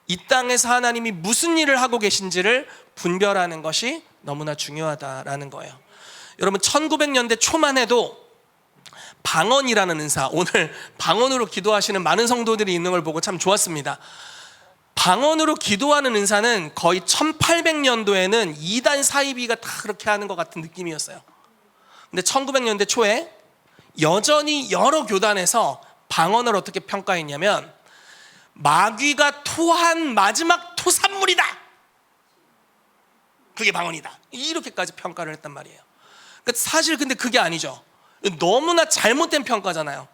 [SPEAKER 1] 이 땅에서 하나님이 무슨 일을 하고 계신지를 분별하는 것이 너무나 중요하다라는 거예요. 여러분 1900년대 초만 해도 방언이라는 은사, 오늘 방언으로 기도하시는 많은 성도들이 있는 걸 보고 참 좋았습니다. 방언으로 기도하는 은사는 거의 1800년도에는 이단 사이비가 다 그렇게 하는 것 같은 느낌이었어요. 근데 1900년대 초에 여전히 여러 교단에서 방언을 어떻게 평가했냐면 마귀가 토한 마지막 토산물이다, 그게 방언이다, 이렇게까지 평가를 했단 말이에요. 그러니까 사실 근데 그게 아니죠. 너무나 잘못된 평가잖아요.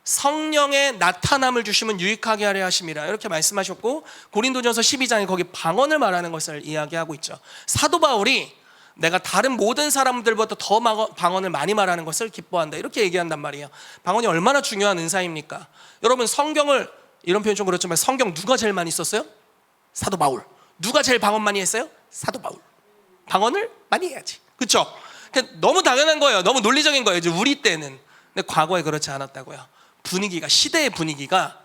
[SPEAKER 1] 성령의 나타남을 주시면 유익하게 하려 하심이라, 이렇게 말씀하셨고, 고린도전서 12장에 거기 방언을 말하는 것을 이야기하고 있죠. 사도 바울이 내가 다른 모든 사람들보다 더 방언을 많이 말하는 것을 기뻐한다, 이렇게 얘기한단 말이에요. 방언이 얼마나 중요한 은사입니까? 여러분 성경을, 이런 표현 좀 그렇지만 성경 누가 제일 많이 썼어요? 사도 바울. 누가 제일 방언 많이 했어요? 사도 바울. 방언을 많이 해야지, 그렇죠? 너무 당연한 거예요. 너무 논리적인 거예요, 이제 우리 때는. 근데 과거에 그렇지 않았다고요. 분위기가, 시대의 분위기가,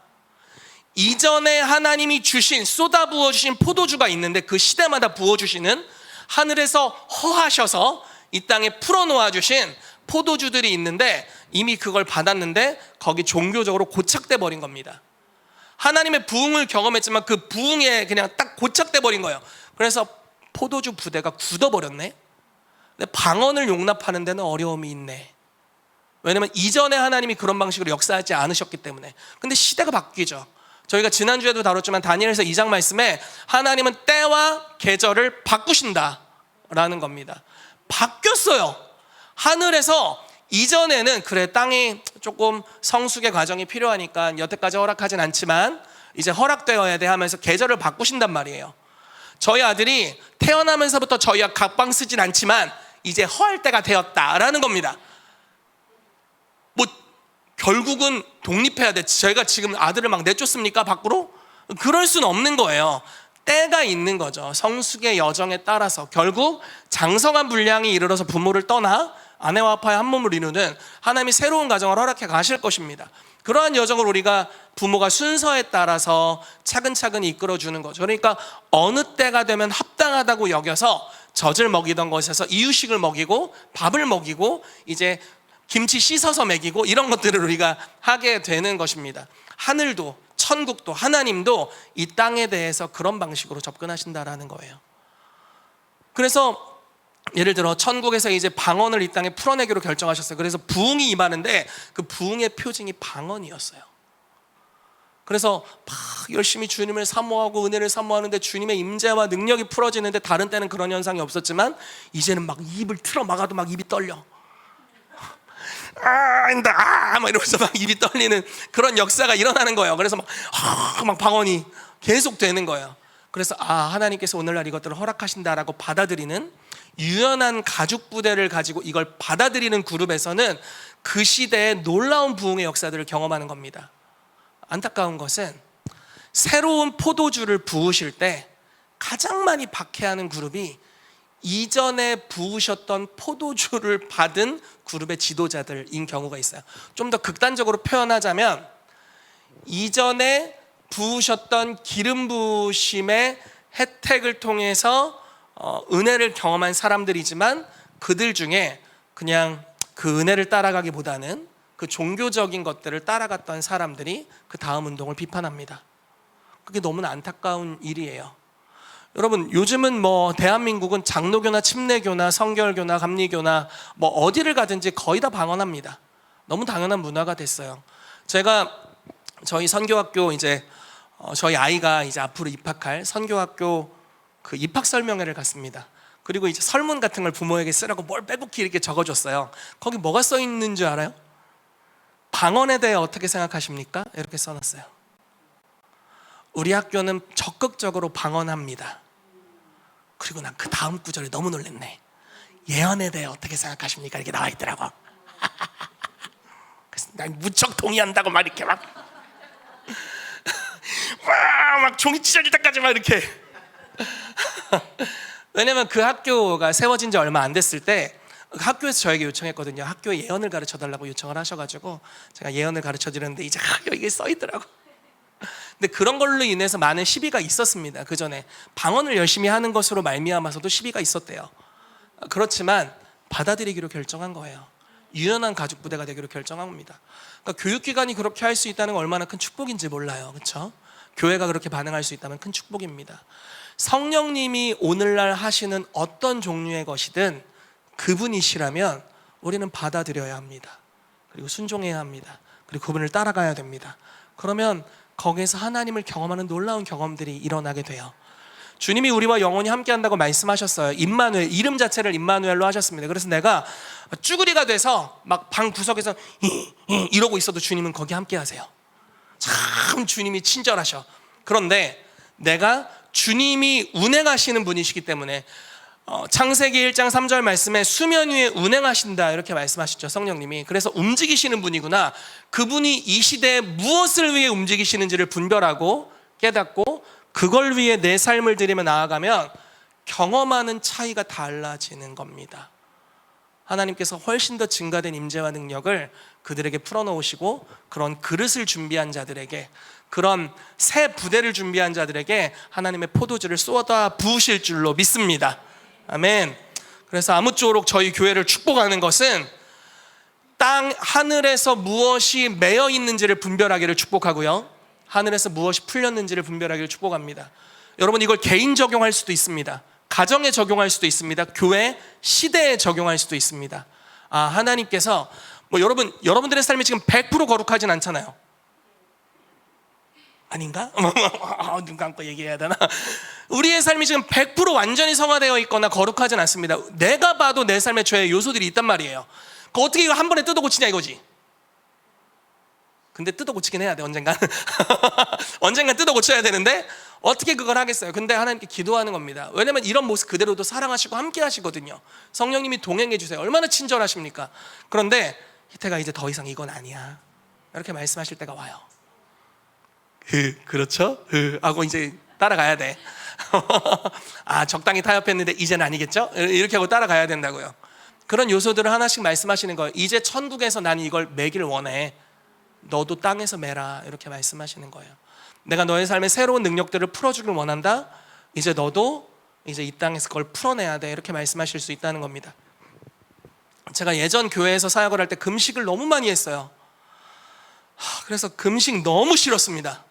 [SPEAKER 1] 이전에 하나님이 주신, 쏟아 부어주신 포도주가 있는데 그 시대마다 부어주시는, 하늘에서 허하셔서 이 땅에 풀어놓아 주신 포도주들이 있는데 이미 그걸 받았는데 거기 종교적으로 고착돼 버린 겁니다. 하나님의 부흥을 경험했지만 그 부흥에 그냥 딱 고착돼 버린 거예요. 그래서 포도주 부대가 굳어버렸네. 근데 방언을 용납하는 데는 어려움이 있네. 왜냐면 이전에 하나님이 그런 방식으로 역사하지 않으셨기 때문에. 근데 시대가 바뀌죠. 저희가 지난주에도 다뤘지만 다니엘서 2장 말씀에 하나님은 때와 계절을 바꾸신다라는 겁니다. 바뀌었어요. 하늘에서 이전에는 그래 땅이 조금 성숙의 과정이 필요하니까 여태까지 허락하진 않지만 이제 허락되어야 돼 하면서 계절을 바꾸신단 말이에요. 저희 아들이 태어나면서부터 저희가 각방 쓰진 않지만 이제 허할 때가 되었다라는 겁니다. 뭐 결국은 독립해야 돼. 저희가 지금 아들을 막 내쫓습니까 밖으로? 그럴 수는 없는 거예요. 때가 있는 거죠. 성숙의 여정에 따라서 결국 장성한 분량이 이르러서 부모를 떠나 아내와 아빠의 한 몸을 이루는 하나님이 새로운 가정을 허락해 가실 것입니다. 그러한 여정을 우리가 부모가 순서에 따라서 차근차근 이끌어주는 거죠. 그러니까 어느 때가 되면 합당하다고 여겨서 젖을 먹이던 것에서 이유식을 먹이고 밥을 먹이고 이제 김치 씻어서 먹이고 이런 것들을 우리가 하게 되는 것입니다. 하늘도 천국도 하나님도 이 땅에 대해서 그런 방식으로 접근하신다라는 거예요. 그래서 예를 들어 천국에서 이제 방언을 이 땅에 풀어내기로 결정하셨어요. 그래서 부흥이 임하는데 그 부흥의 표징이 방언이었어요. 그래서 막 열심히 주님을 사모하고 은혜를 사모하는데 주님의 임재와 능력이 풀어지는데, 다른 때는 그런 현상이 없었지만 이제는 막 입을 틀어 막아도 막 입이 떨려. 막 이러면서 막 입이 떨리는 그런 역사가 일어나는 거예요. 그래서 막 방언이 계속 되는 거예요. 그래서 하나님께서 오늘날 이것들을 허락하신다라고 받아들이는 유연한 가죽 부대를 가지고 이걸 받아들이는 그룹에서는 그 시대의 놀라운 부흥의 역사들을 경험하는 겁니다. 안타까운 것은 새로운 포도주를 부으실 때 가장 많이 박해하는 그룹이 이전에 부으셨던 포도주를 받은 그룹의 지도자들인 경우가 있어요. 좀 더 극단적으로 표현하자면 이전에 부으셨던 기름 부으심의 혜택을 통해서 은혜를 경험한 사람들이지만 그들 중에 그냥 그 은혜를 따라가기보다는 그 종교적인 것들을 따라갔던 사람들이 그 다음 운동을 비판합니다. 그게 너무나 안타까운 일이에요. 여러분 요즘은 뭐 대한민국은 장로교나 침례교나 성결교나 감리교나 뭐 어디를 가든지 거의 다 방언합니다. 너무 당연한 문화가 됐어요. 제가 저희 선교학교 이제 저희 아이가 이제 앞으로 입학할 선교학교 그 입학 설명회를 갔습니다. 그리고 이제 설문 같은 걸 부모에게 쓰라고 뭘 빼곡히 이렇게 적어줬어요. 거기 뭐가 써 있는 줄 알아요? 방언에 대해 어떻게 생각하십니까? 이렇게 써놨어요. 우리 학교는 적극적으로 방언합니다. 그리고 난 그 다음 구절에 너무 놀랐네. 예언에 대해 어떻게 생각하십니까? 이렇게 나와 있더라고. 그래서 난 무척 동의한다고 막 이렇게 막 종이 찢어질 때까지 막 이렇게. 왜냐면 그 학교가 세워진 지 얼마 안 됐을 때 학교에서 저에게 요청했거든요. 학교에 예언을 가르쳐 달라고 요청을 하셔가지고 제가 예언을 가르쳐 드렸는데 이제 여기에 써 있더라고. 근데 그런 걸로 인해서 많은 시비가 있었습니다. 그 전에 방언을 열심히 하는 것으로 말미암아서도 시비가 있었대요. 그렇지만 받아들이기로 결정한 거예요. 유연한 가족 부대가 되기로 결정한 겁니다. 그러니까 교육기관이 그렇게 할 수 있다는 건 얼마나 큰 축복인지 몰라요. 그렇죠? 교회가 그렇게 반응할 수 있다면 큰 축복입니다. 성령님이 오늘날 하시는 어떤 종류의 것이든 그분이시라면 우리는 받아들여야 합니다. 그리고 순종해야 합니다. 그리고 그분을 따라가야 됩니다. 그러면 거기에서 하나님을 경험하는 놀라운 경험들이 일어나게 돼요. 주님이 우리와 영원히 함께한다고 말씀하셨어요. 임마누엘, 이름 자체를 임마누엘로 하셨습니다. 그래서 내가 쭈구리가 돼서 막 방 구석에서 이러고 있어도 주님은 거기 함께하세요. 참 주님이 친절하셔. 그런데 내가 주님이 운행하시는 분이시기 때문에 창세기 1장 3절 말씀에 수면 위에 운행하신다 이렇게 말씀하셨죠, 성령님이. 그래서 움직이시는 분이구나. 그분이 이 시대에 무엇을 위해 움직이시는지를 분별하고 깨닫고 그걸 위해 내 삶을 드리며 나아가면 경험하는 차이가 달라지는 겁니다. 하나님께서 훨씬 더 증가된 임재와 능력을 그들에게 풀어놓으시고 그런 그릇을 준비한 자들에게, 그런 새 부대를 준비한 자들에게 하나님의 포도주를 쏟아 부으실 줄로 믿습니다. 아멘. 그래서 아무쪼록 저희 교회를 축복하는 것은 땅 하늘에서 무엇이 매여 있는지를 분별하기를 축복하고요, 하늘에서 무엇이 풀렸는지를 분별하기를 축복합니다. 여러분, 이걸 개인 적용할 수도 있습니다. 가정에 적용할 수도 있습니다. 교회, 시대에 적용할 수도 있습니다. 하나님께서 여러분들의 삶이 지금 100% 거룩하진 않잖아요. 아닌가? 눈 감고 얘기해야 되나? 우리의 삶이 지금 100% 완전히 성화되어 있거나 거룩하진 않습니다. 내가 봐도 내 삶에 죄의 요소들이 있단 말이에요. 어떻게 이거 한 번에 뜯어 고치냐 이거지. 근데 뜯어 고치긴 해야 돼, 언젠간. 언젠간 뜯어 고쳐야 되는데 어떻게 그걸 하겠어요? 근데 하나님께 기도하는 겁니다. 왜냐면 이런 모습 그대로도 사랑하시고 함께 하시거든요. 성령님이 동행해 주세요. 얼마나 친절하십니까? 그런데 희태가 이제 더 이상 이건 아니야, 이렇게 말씀하실 때가 와요. 그렇죠? 하고 이제 따라가야 돼. 적당히 타협했는데 이제는 아니겠죠? 이렇게 하고 따라가야 된다고요. 그런 요소들을 하나씩 말씀하시는 거예요. 이제 천국에서 난 이걸 매기를 원해. 너도 땅에서 매라, 이렇게 말씀하시는 거예요. 내가 너의 삶에 새로운 능력들을 풀어주길 원한다. 이제 너도 이제 이 땅에서 그걸 풀어내야 돼, 이렇게 말씀하실 수 있다는 겁니다. 제가 예전 교회에서 사역을 할 때 금식을 너무 많이 했어요. 그래서 금식 너무 싫었습니다.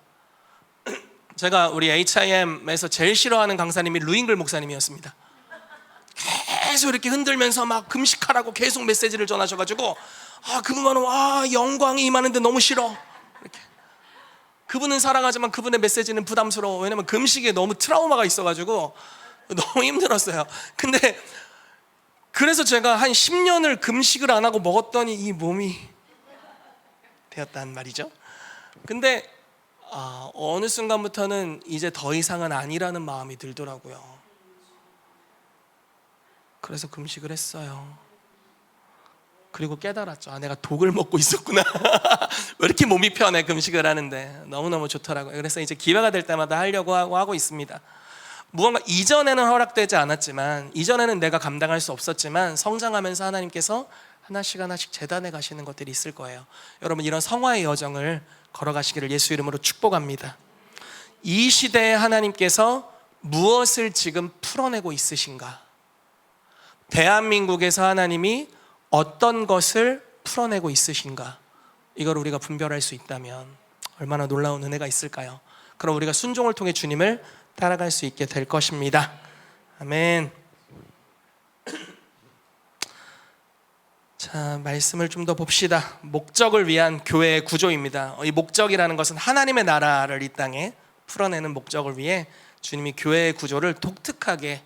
[SPEAKER 1] 제가 우리 HIM에서 제일 싫어하는 강사님이 루잉글 목사님이었습니다. 계속 이렇게 흔들면서 막 금식하라고 계속 메시지를 전하셔가지고 그분은 영광이 임하는데 너무 싫어, 이렇게. 그분은 사랑하지만 그분의 메시지는 부담스러워. 왜냐면 금식에 너무 트라우마가 있어가지고 너무 힘들었어요. 근데 그래서 제가 한 10년을 금식을 안 하고 먹었더니 이 몸이 되었단 말이죠. 근데 어느 순간부터는 이제 더 이상은 아니라는 마음이 들더라고요. 그래서 금식을 했어요. 그리고 깨달았죠. 내가 독을 먹고 있었구나. 왜 이렇게 몸이 편해, 금식을 하는데. 너무너무 좋더라고요. 그래서 이제 기회가 될 때마다 하려고 하고 있습니다. 무언가 이전에는 허락되지 않았지만, 이전에는 내가 감당할 수 없었지만 성장하면서 하나님께서 하나씩 하나씩 재단해 가시는 것들이 있을 거예요. 여러분, 이런 성화의 여정을 걸어가시기를 예수 이름으로 축복합니다. 이 시대에 하나님께서 무엇을 지금 풀어내고 있으신가? 대한민국에서 하나님이 어떤 것을 풀어내고 있으신가? 이걸 우리가 분별할 수 있다면 얼마나 놀라운 은혜가 있을까요? 그럼 우리가 순종을 통해 주님을 따라갈 수 있게 될 것입니다. 아멘. 자, 말씀을 좀 더 봅시다. 목적을 위한 교회의 구조입니다. 이 목적이라는 것은 하나님의 나라를 이 땅에 풀어내는 목적을 위해 주님이 교회의 구조를 독특하게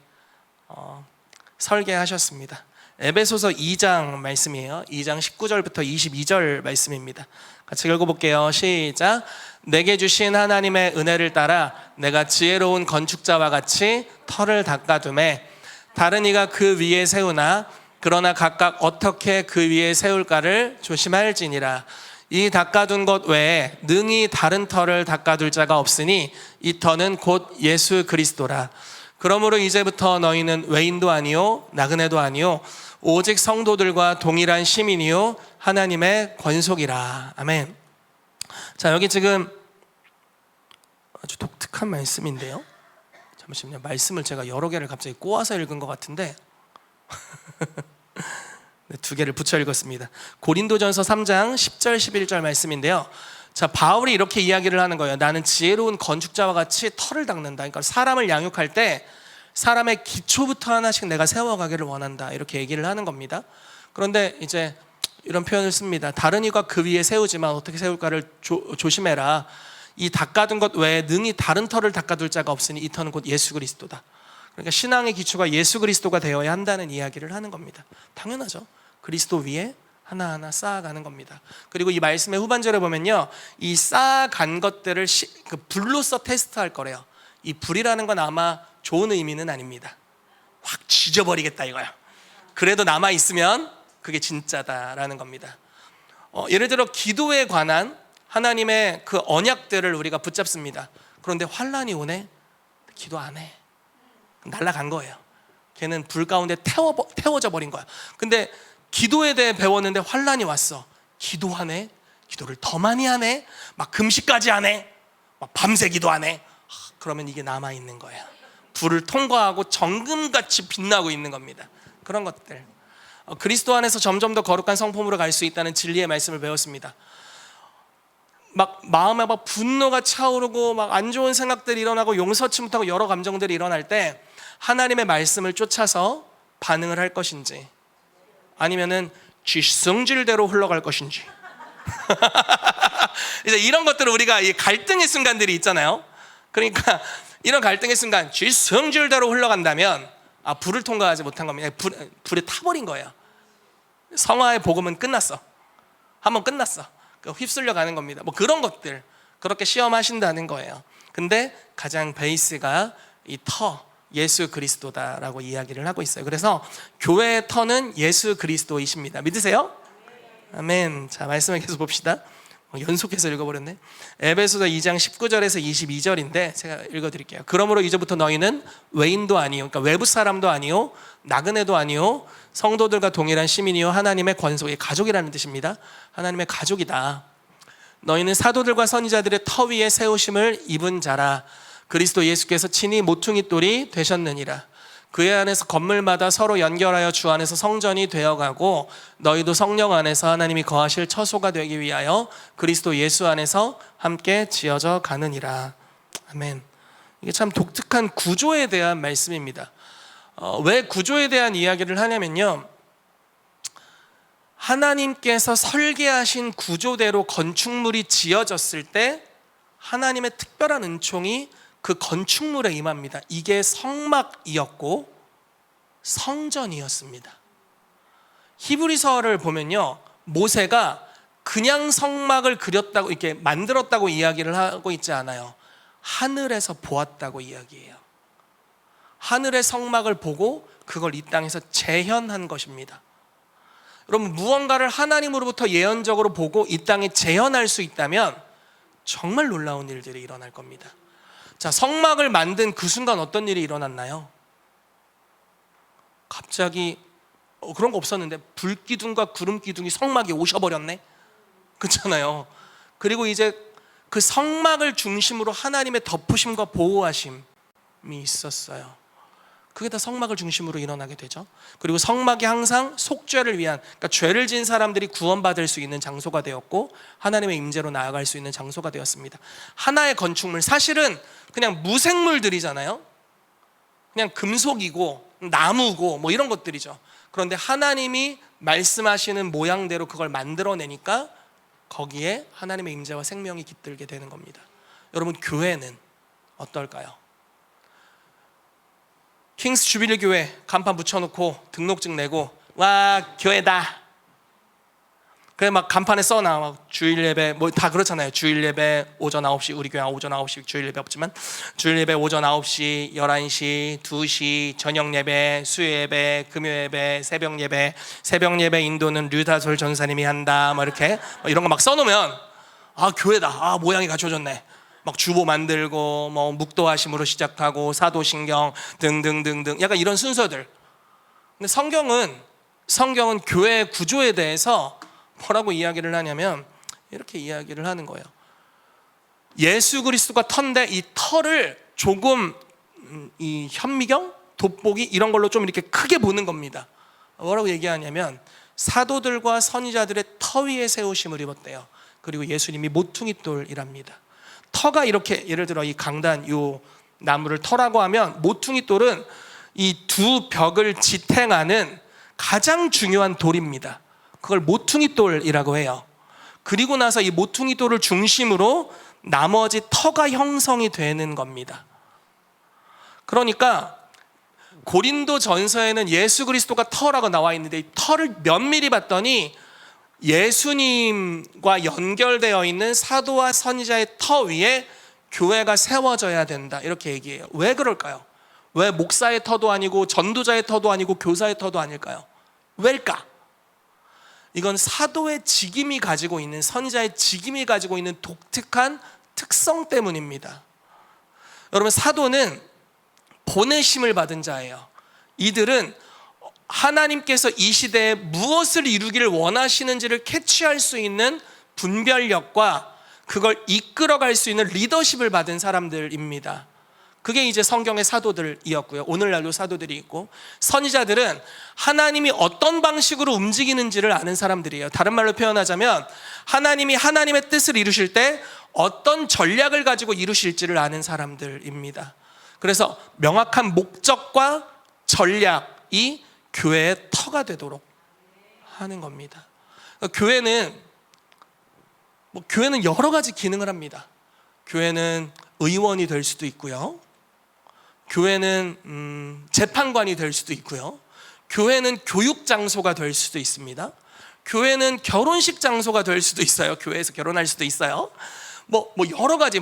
[SPEAKER 1] 설계하셨습니다. 에베소서 2장 말씀이에요. 2장 19절부터 22절 말씀입니다. 같이 읽어볼게요. 시작. 내게 주신 하나님의 은혜를 따라 내가 지혜로운 건축자와 같이 터를 닦아두매 다른 이가 그 위에 세우나 그러나 각각 어떻게 그 위에 세울까를 조심할지니라. 이 닦아둔 것 외에 능히 다른 터를 닦아둘 자가 없으니 이 터는 곧 예수 그리스도라. 그러므로 이제부터 너희는 외인도 아니요 나그네도 아니요 오직 성도들과 동일한 시민이요 하나님의 권속이라. 아멘. 자, 여기 지금 아주 독특한 말씀인데요. 잠시만요. 말씀을 제가 여러 개를 갑자기 꼬아서 읽은 것 같은데 네, 두 개를 붙여 읽었습니다. 고린도전서 3장 10절 11절 말씀인데요. 자, 바울이 이렇게 이야기를 하는 거예요. 나는 지혜로운 건축자와 같이 터를 닦는다. 그러니까 사람을 양육할 때 사람의 기초부터 하나씩 내가 세워가기를 원한다. 이렇게 얘기를 하는 겁니다. 그런데 이제 이런 표현을 씁니다. 다른 이가 그 위에 세우지만 어떻게 세울까를 조심해라. 이 닦아둔 것 외에 능히 다른 터를 닦아둘 자가 없으니 이 터는 곧 예수 그리스도다. 그러니까 신앙의 기초가 예수 그리스도가 되어야 한다는 이야기를 하는 겁니다. 당연하죠. 그리스도 위에 하나하나 쌓아가는 겁니다. 그리고 이 말씀의 후반절에 보면요, 이 쌓아간 것들을 그 불로써 테스트할 거래요. 이 불이라는 건 아마 좋은 의미는 아닙니다. 확 지져버리겠다 이거야. 그래도 남아있으면 그게 진짜다라는 겁니다. 예를 들어 기도에 관한 하나님의 그 언약들을 우리가 붙잡습니다. 그런데 환란이 오네? 기도 안 해. 날아간 거예요. 걔는 불 가운데 태워져 버린 거야. 근데 기도에 대해 배웠는데 환란이 왔어. 기도하네? 기도를 더 많이 하네? 막 금식까지 하네? 막 밤새 기도하네? 그러면 이게 남아있는 거야. 불을 통과하고 정금같이 빛나고 있는 겁니다. 그런 것들. 그리스도 안에서 점점 더 거룩한 성품으로 갈 수 있다는 진리의 말씀을 배웠습니다. 막 마음에 막 분노가 차오르고 막 안 좋은 생각들이 일어나고 용서치 못하고 여러 감정들이 일어날 때 하나님의 말씀을 쫓아서 반응을 할 것인지 아니면은 지 성질대로 흘러갈 것인지 이제 이런 것들을 우리가 갈등의 순간들이 있잖아요. 그러니까 이런 갈등의 순간 지 성질대로 흘러간다면 불을 통과하지 못한 겁니다. 불에 타버린 거예요. 성화의 복음은 끝났어. 한번 끝났어. 휩쓸려 가는 겁니다. 뭐 그런 것들 그렇게 시험하신다는 거예요. 근데 가장 베이스가 이 터 예수 그리스도다라고 이야기를 하고 있어요. 그래서 교회의 터는 예수 그리스도이십니다. 믿으세요? 아멘. 자, 말씀을 계속 봅시다. 연속해서 읽어버렸네. 에베소서 2장 19절에서 22절인데 제가 읽어드릴게요. 그러므로 이제부터 너희는 외인도 아니요, 그러니까 외부 사람도 아니요, 나그네도 아니요, 성도들과 동일한 시민이요 하나님의 권속의 가족이라는 뜻입니다. 하나님의 가족이다. 너희는 사도들과 선지자들의 터 위에 세우심을 입은 자라. 그리스도 예수께서 친히 모퉁이 돌이 되셨느니라. 그의 안에서 건물마다 서로 연결하여 주 안에서 성전이 되어가고 너희도 성령 안에서 하나님이 거하실 처소가 되기 위하여 그리스도 예수 안에서 함께 지어져 가느니라. 아멘. 이게 참 독특한 구조에 대한 말씀입니다. 왜 구조에 대한 이야기를 하냐면요, 하나님께서 설계하신 구조대로 건축물이 지어졌을 때 하나님의 특별한 은총이 그 건축물에 임합니다. 이게 성막이었고 성전이었습니다. 히브리서를 보면요, 모세가 그냥 성막을 그렸다고 이렇게 만들었다고 이야기를 하고 있지 않아요. 하늘에서 보았다고 이야기해요. 하늘의 성막을 보고 그걸 이 땅에서 재현한 것입니다. 여러분, 무언가를 하나님으로부터 예언적으로 보고 이 땅에 재현할 수 있다면 정말 놀라운 일들이 일어날 겁니다. 자, 성막을 만든 그 순간 어떤 일이 일어났나요? 갑자기 그런 거 없었는데 불기둥과 구름기둥이 성막에 오셔버렸네? 그렇잖아요. 그리고 이제 그 성막을 중심으로 하나님의 덮으심과 보호하심이 있었어요. 그게 다 성막을 중심으로 일어나게 되죠. 그리고 성막이 항상 속죄를 위한, 그러니까 죄를 지은 사람들이 구원받을 수 있는 장소가 되었고 하나님의 임재로 나아갈 수 있는 장소가 되었습니다. 하나의 건축물, 사실은 그냥 무생물들이잖아요. 그냥 금속이고 나무고 뭐 이런 것들이죠. 그런데 하나님이 말씀하시는 모양대로 그걸 만들어내니까 거기에 하나님의 임재와 생명이 깃들게 되는 겁니다. 여러분, 교회는 어떨까요? 킹스 주빌리 교회 간판 붙여놓고 등록증 내고 와 교회다. 그래 막 간판에 써놔. 막 주일 예배 뭐 다 그렇잖아요. 주일 예배 오전 9시, 우리 교회 오전 9시 주일 예배 없지만 주일 예배 오전 9시, 11시, 2시 저녁 예배, 수요 예배, 금요 예배, 새벽 예배, 새벽 예배 인도는 류다솔 전사님이 한다. 뭐 이렇게 이런 거 막 써놓으면 아 교회다. 아 모양이 갖춰졌네. 막 주보 만들고 뭐 묵도하심으로 시작하고 사도신경 등등등등 약간 이런 순서들. 근데 성경은 교회의 구조에 대해서 뭐라고 이야기를 하냐면 이렇게 이야기를 하는 거예요. 예수 그리스도가 터인데 이 터를 조금 이 현미경, 돋보기 이런 걸로 좀 이렇게 크게 보는 겁니다. 뭐라고 얘기하냐면 사도들과 선지자들의 터 위에 세우심을 입었대요. 그리고 예수님이 모퉁이 돌이랍니다. 터가 이렇게 예를 들어 이 강단 요 나무를 터라고 하면 모퉁이 돌은 이 두 벽을 지탱하는 가장 중요한 돌입니다. 그걸 모퉁이 돌이라고 해요. 그리고 나서 이 모퉁이 돌을 중심으로 나머지 터가 형성이 되는 겁니다. 그러니까 고린도 전서에는 예수 그리스도가 터라고 나와 있는데 이 터를 면밀히 봤더니 예수님과 연결되어 있는 사도와 선지자의 터 위에 교회가 세워져야 된다 이렇게 얘기해요. 왜 그럴까요? 왜 목사의 터도 아니고 전도자의 터도 아니고 교사의 터도 아닐까요? 왜일까? 이건 사도의 직임이 가지고 있는, 선지자의 직임이 가지고 있는 독특한 특성 때문입니다. 여러분, 사도는 보내심을 받은 자예요. 이들은 하나님께서 이 시대에 무엇을 이루기를 원하시는지를 캐치할 수 있는 분별력과 그걸 이끌어갈 수 있는 리더십을 받은 사람들입니다. 그게 이제 성경의 사도들이었고요. 오늘날도 사도들이 있고, 선지자들은 하나님이 어떤 방식으로 움직이는지를 아는 사람들이에요. 다른 말로 표현하자면 하나님이 하나님의 뜻을 이루실 때 어떤 전략을 가지고 이루실지를 아는 사람들입니다. 그래서 명확한 목적과 전략이 교회의 터가 되도록 하는 겁니다. 교회는 여러 가지 기능을 합니다. 교회는 의원이 될 수도 있고요. 교회는 재판관이 될 수도 있고요. 교회는 교육 장소가 될 수도 있습니다. 교회는 결혼식 장소가 될 수도 있어요. 교회에서 결혼할 수도 있어요. 뭐 여러 가지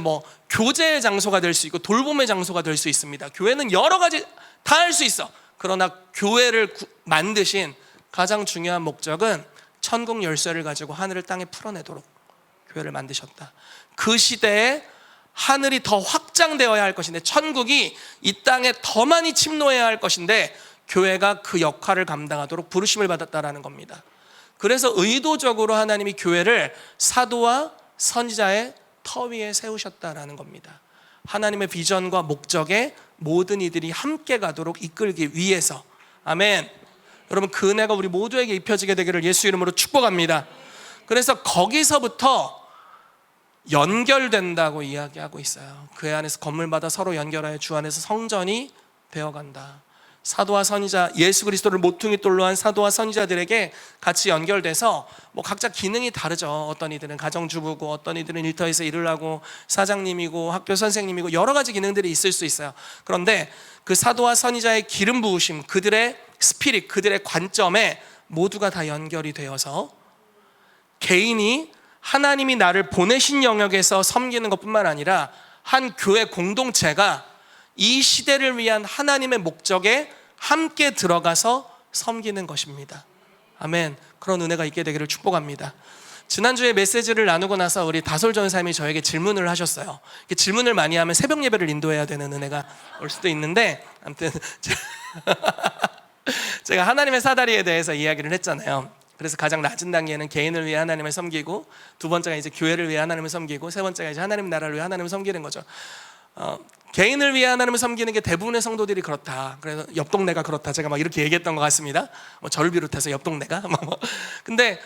[SPEAKER 1] 교제의 장소가 될 수 있고 돌봄의 장소가 될 수 있습니다. 교회는 여러 가지 다 할 수 있어. 그러나 교회를 만드신 가장 중요한 목적은 천국 열쇠를 가지고 하늘을 땅에 풀어내도록 교회를 만드셨다. 그 시대에 하늘이 더 확장되어야 할 것인데, 천국이 이 땅에 더 많이 침노해야 할 것인데 교회가 그 역할을 감당하도록 부르심을 받았다라는 겁니다. 그래서 의도적으로 하나님이 교회를 사도와 선지자의 터 위에 세우셨다라는 겁니다. 하나님의 비전과 목적에 모든 이들이 함께 가도록 이끌기 위해서. 아멘. 여러분, 그 은혜가 우리 모두에게 입혀지게 되기를 예수 이름으로 축복합니다. 그래서 거기서부터 연결된다고 이야기하고 있어요. 그 안에서 건물마다 서로 연결하여 주 안에서 성전이 되어간다. 사도와 선지자, 예수 그리스도를 모퉁이 돌로 한 사도와 선지자들에게 같이 연결돼서 각자 기능이 다르죠. 어떤 이들은 가정주부고, 어떤 이들은 일터에서 일을 하고, 사장님이고, 학교 선생님이고, 여러 가지 기능들이 있을 수 있어요. 그런데 그 사도와 선지자의 기름 부으심, 그들의 스피릿, 그들의 관점에 모두가 다 연결이 되어서 개인이 하나님이 나를 보내신 영역에서 섬기는 것뿐만 아니라 한 교회 공동체가 이 시대를 위한 하나님의 목적에 함께 들어가서 섬기는 것입니다. 아멘. 그런 은혜가 있게 되기를 축복합니다. 지난주에 메시지를 나누고 나서 우리 다솔 전사님이 저에게 질문을 하셨어요. 질문을 많이 하면 새벽 예배를 인도해야 되는 은혜가 올 수도 있는데, 아무튼 제가 하나님의 사다리에 대해서 이야기를 했잖아요. 그래서 가장 낮은 단계는 개인을 위해 하나님을 섬기고, 두 번째가 이제 교회를 위해 하나님을 섬기고, 세 번째가 이제 하나님 나라를 위해 하나님을 섬기는 거죠. 개인을 위해 하나님을 섬기는 게 대부분의 성도들이 그렇다. 그래서 옆 동네가 그렇다. 제가 이렇게 얘기했던 것 같습니다. 저를 비롯해서 옆 동네가. 근데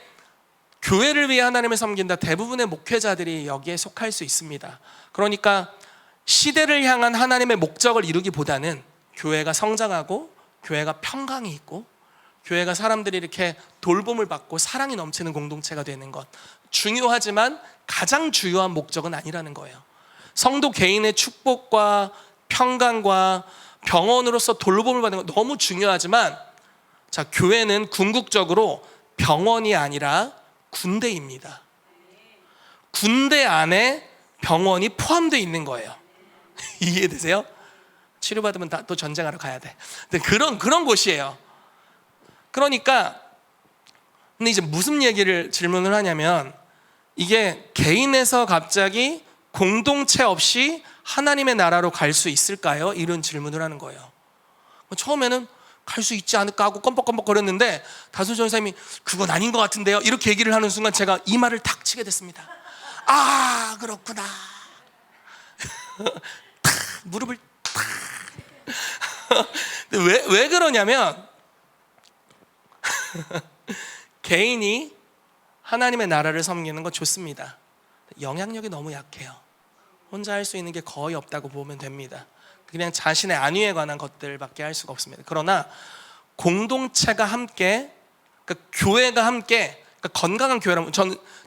[SPEAKER 1] 교회를 위해 하나님을 섬긴다. 대부분의 목회자들이 여기에 속할 수 있습니다. 그러니까 시대를 향한 하나님의 목적을 이루기보다는 교회가 성장하고, 교회가 평강이 있고, 교회가 사람들이 이렇게 돌봄을 받고 사랑이 넘치는 공동체가 되는 것, 중요하지만 가장 중요한 목적은 아니라는 거예요. 성도 개인의 축복과 평강과 병원으로서 돌봄을 받는 것 너무 중요하지만 자, 교회는 궁극적으로 병원이 아니라 군대입니다. 군대 안에 병원이 포함되어 있는 거예요. 이해되세요? 치료받으면 다 또 전쟁하러 가야 돼. 근데 그런 곳이에요. 그러니까 근데 이제 무슨 얘기를 질문을 하냐면, 이게 개인에서 갑자기 공동체 없이 하나님의 나라로 갈 수 있을까요? 이런 질문을 하는 거예요. 처음에는 갈 수 있지 않을까 하고 껌뻑껌뻑 거렸는데 다솜 전사님이 그건 아닌 것 같은데요, 이렇게 얘기를 하는 순간 제가 이 말을 탁 치게 됐습니다. 아, 그렇구나. 탁, 무릎을 탁. 왜 그러냐면 개인이 하나님의 나라를 섬기는 거 좋습니다. 영향력이 너무 약해요. 혼자 할 수 있는 게 거의 없다고 보면 됩니다. 그냥 자신의 안위에 관한 것들밖에 할 수가 없습니다. 그러나 공동체가 함께, 그러니까 교회가 함께, 그러니까 건강한 교회라면,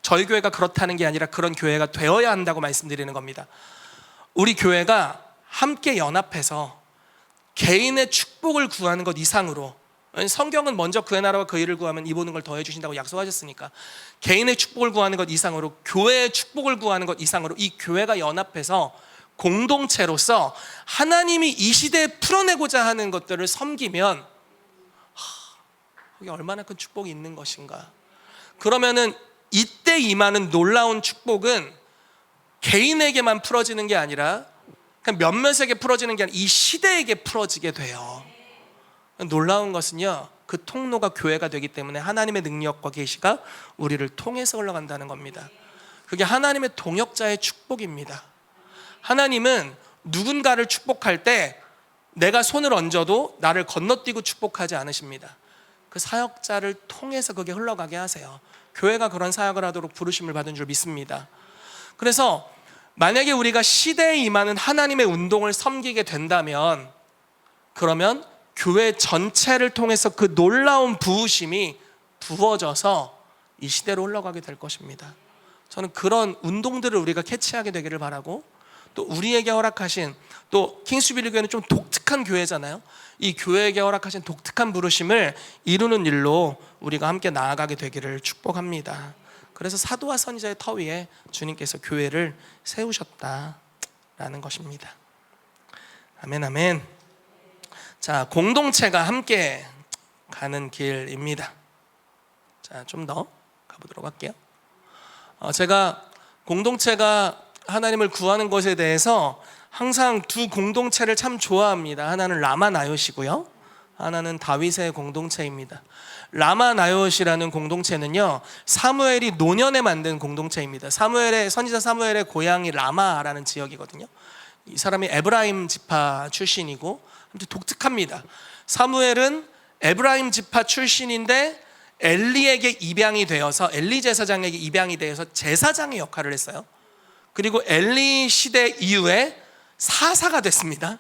[SPEAKER 1] 저희 교회가 그렇다는 게 아니라 그런 교회가 되어야 한다고 말씀드리는 겁니다. 우리 교회가 함께 연합해서 개인의 축복을 구하는 것 이상으로, 성경은 먼저 그의 나라와 그 일을 구하면 이 모든 걸 더해 주신다고 약속하셨으니까, 개인의 축복을 구하는 것 이상으로, 교회의 축복을 구하는 것 이상으로 이 교회가 연합해서 공동체로서 하나님이 이 시대에 풀어내고자 하는 것들을 섬기면 거기 얼마나 큰 축복이 있는 것인가. 그러면은 이때 임하는 놀라운 축복은 개인에게만 풀어지는 게 아니라 그냥 몇몇에게 풀어지는 게 아니라 이 시대에게 풀어지게 돼요. 놀라운 것은요, 그 통로가 교회가 되기 때문에 하나님의 능력과 계시가 우리를 통해서 흘러간다는 겁니다. 그게 하나님의 동역자의 축복입니다. 하나님은 누군가를 축복할 때 내가 손을 얹어도 나를 건너뛰고 축복하지 않으십니다. 그 사역자를 통해서 그게 흘러가게 하세요. 교회가 그런 사역을 하도록 부르심을 받은 줄 믿습니다. 그래서 만약에 우리가 시대에 임하는 하나님의 운동을 섬기게 된다면, 그러면 교회 전체를 통해서 그 놀라운 부으심이 부어져서 이 시대로 흘러가게 될 것입니다. 저는 그런 운동들을 우리가 캐치하게 되기를 바라고, 또 우리에게 허락하신, 또 킹스빌리 교회는 좀 독특한 교회잖아요. 이 교회에게 허락하신 독특한 부르심을 이루는 일로 우리가 함께 나아가게 되기를 축복합니다. 그래서 사도와 선지자의 터 위에 주님께서 교회를 세우셨다라는 것입니다. 아멘, 아멘. 자, 공동체가 함께 가는 길입니다. 자, 좀 더 가보도록 할게요. 제가 공동체가 하나님을 구하는 것에 대해서 항상 두 공동체를 참 좋아합니다. 하나는 라마나요시고요, 하나는 다윗의 공동체입니다. 라마나요시라는 공동체는요, 사무엘이 노년에 만든 공동체입니다. 선지자 사무엘의 고향이 라마라는 지역이거든요. 이 사람이 에브라임 지파 출신이고 아무튼 독특합니다. 사무엘은 에브라임 지파 출신인데 엘리에게 입양이 되어서, 엘리 제사장에게 입양이 되어서 제사장의 역할을 했어요. 그리고 엘리 시대 이후에 사사가 됐습니다.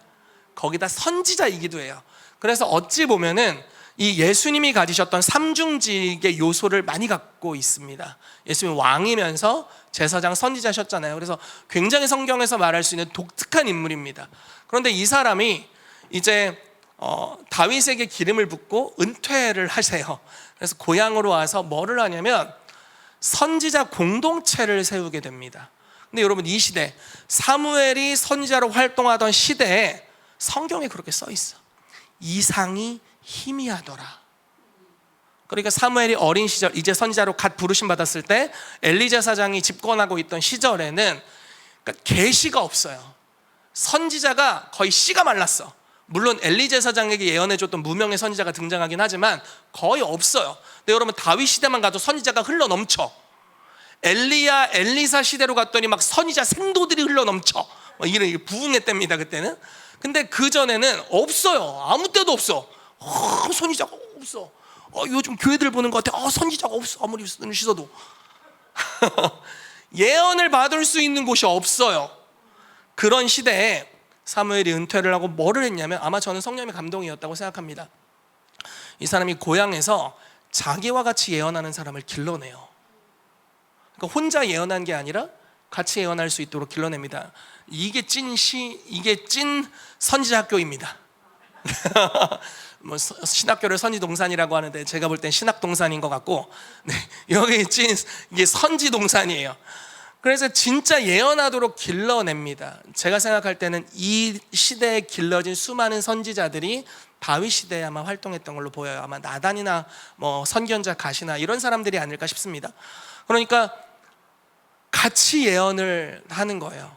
[SPEAKER 1] 거기다 선지자이기도 해요. 그래서 어찌 보면은 이 예수님이 가지셨던 삼중직의 요소를 많이 갖고 있습니다. 예수님이 왕이면서 제사장, 선지자셨잖아요. 그래서 굉장히 성경에서 말할 수 있는 독특한 인물입니다. 그런데 이 사람이 이제 다윗에게 기름을 붓고 은퇴를 하세요. 그래서 고향으로 와서 뭐를 하냐면 선지자 공동체를 세우게 됩니다. 근데 여러분, 이 시대, 사무엘이 선지자로 활동하던 시대에 성경에 그렇게 써 있어. 이상이 희미하더라. 그러니까 사무엘이 어린 시절, 이제 선지자로 갓 부르심 받았을 때 엘리 제사장이 집권하고 있던 시절에는 그러니까 계시가 없어요. 선지자가 거의 씨가 말랐어. 물론 엘리 제사장에게 예언해줬던 무명의 선지자가 등장하긴 하지만 거의 없어요. 근데 여러분, 다윗 시대만 가도 선지자가 흘러 넘쳐. 엘리야, 엘리사 시대로 갔더니 막 선지자 생도들이 흘러 넘쳐. 이런 부흥의 때입니다, 그때는. 근데 그 전에는 없어요. 아무 때도 없어. 선지자가 없어. 요즘 교회들 보는 것 같아. 선지자가 없어. 아무리 눈을 씻어도. 예언을 받을 수 있는 곳이 없어요. 그런 시대에 사무엘이 은퇴를 하고 뭐를 했냐면, 아마 저는 성령의 감동이었다고 생각합니다. 이 사람이 고향에서 자기와 같이 예언하는 사람을 길러내요. 그러니까 혼자 예언한 게 아니라 같이 예언할 수 있도록 길러냅니다. 이게 찐 선지자 학교입니다. 뭐 신학교를 선지동산이라고 하는데 제가 볼 땐 신학동산인 것 같고, 네, 여기 이게 선지동산이에요. 그래서 진짜 예언하도록 길러냅니다. 제가 생각할 때는 이 시대에 길러진 수많은 선지자들이 다윗 시대에 아마 활동했던 걸로 보여요. 아마 나단이나 뭐 선견자 가시나 이런 사람들이 아닐까 싶습니다. 그러니까 같이 예언을 하는 거예요.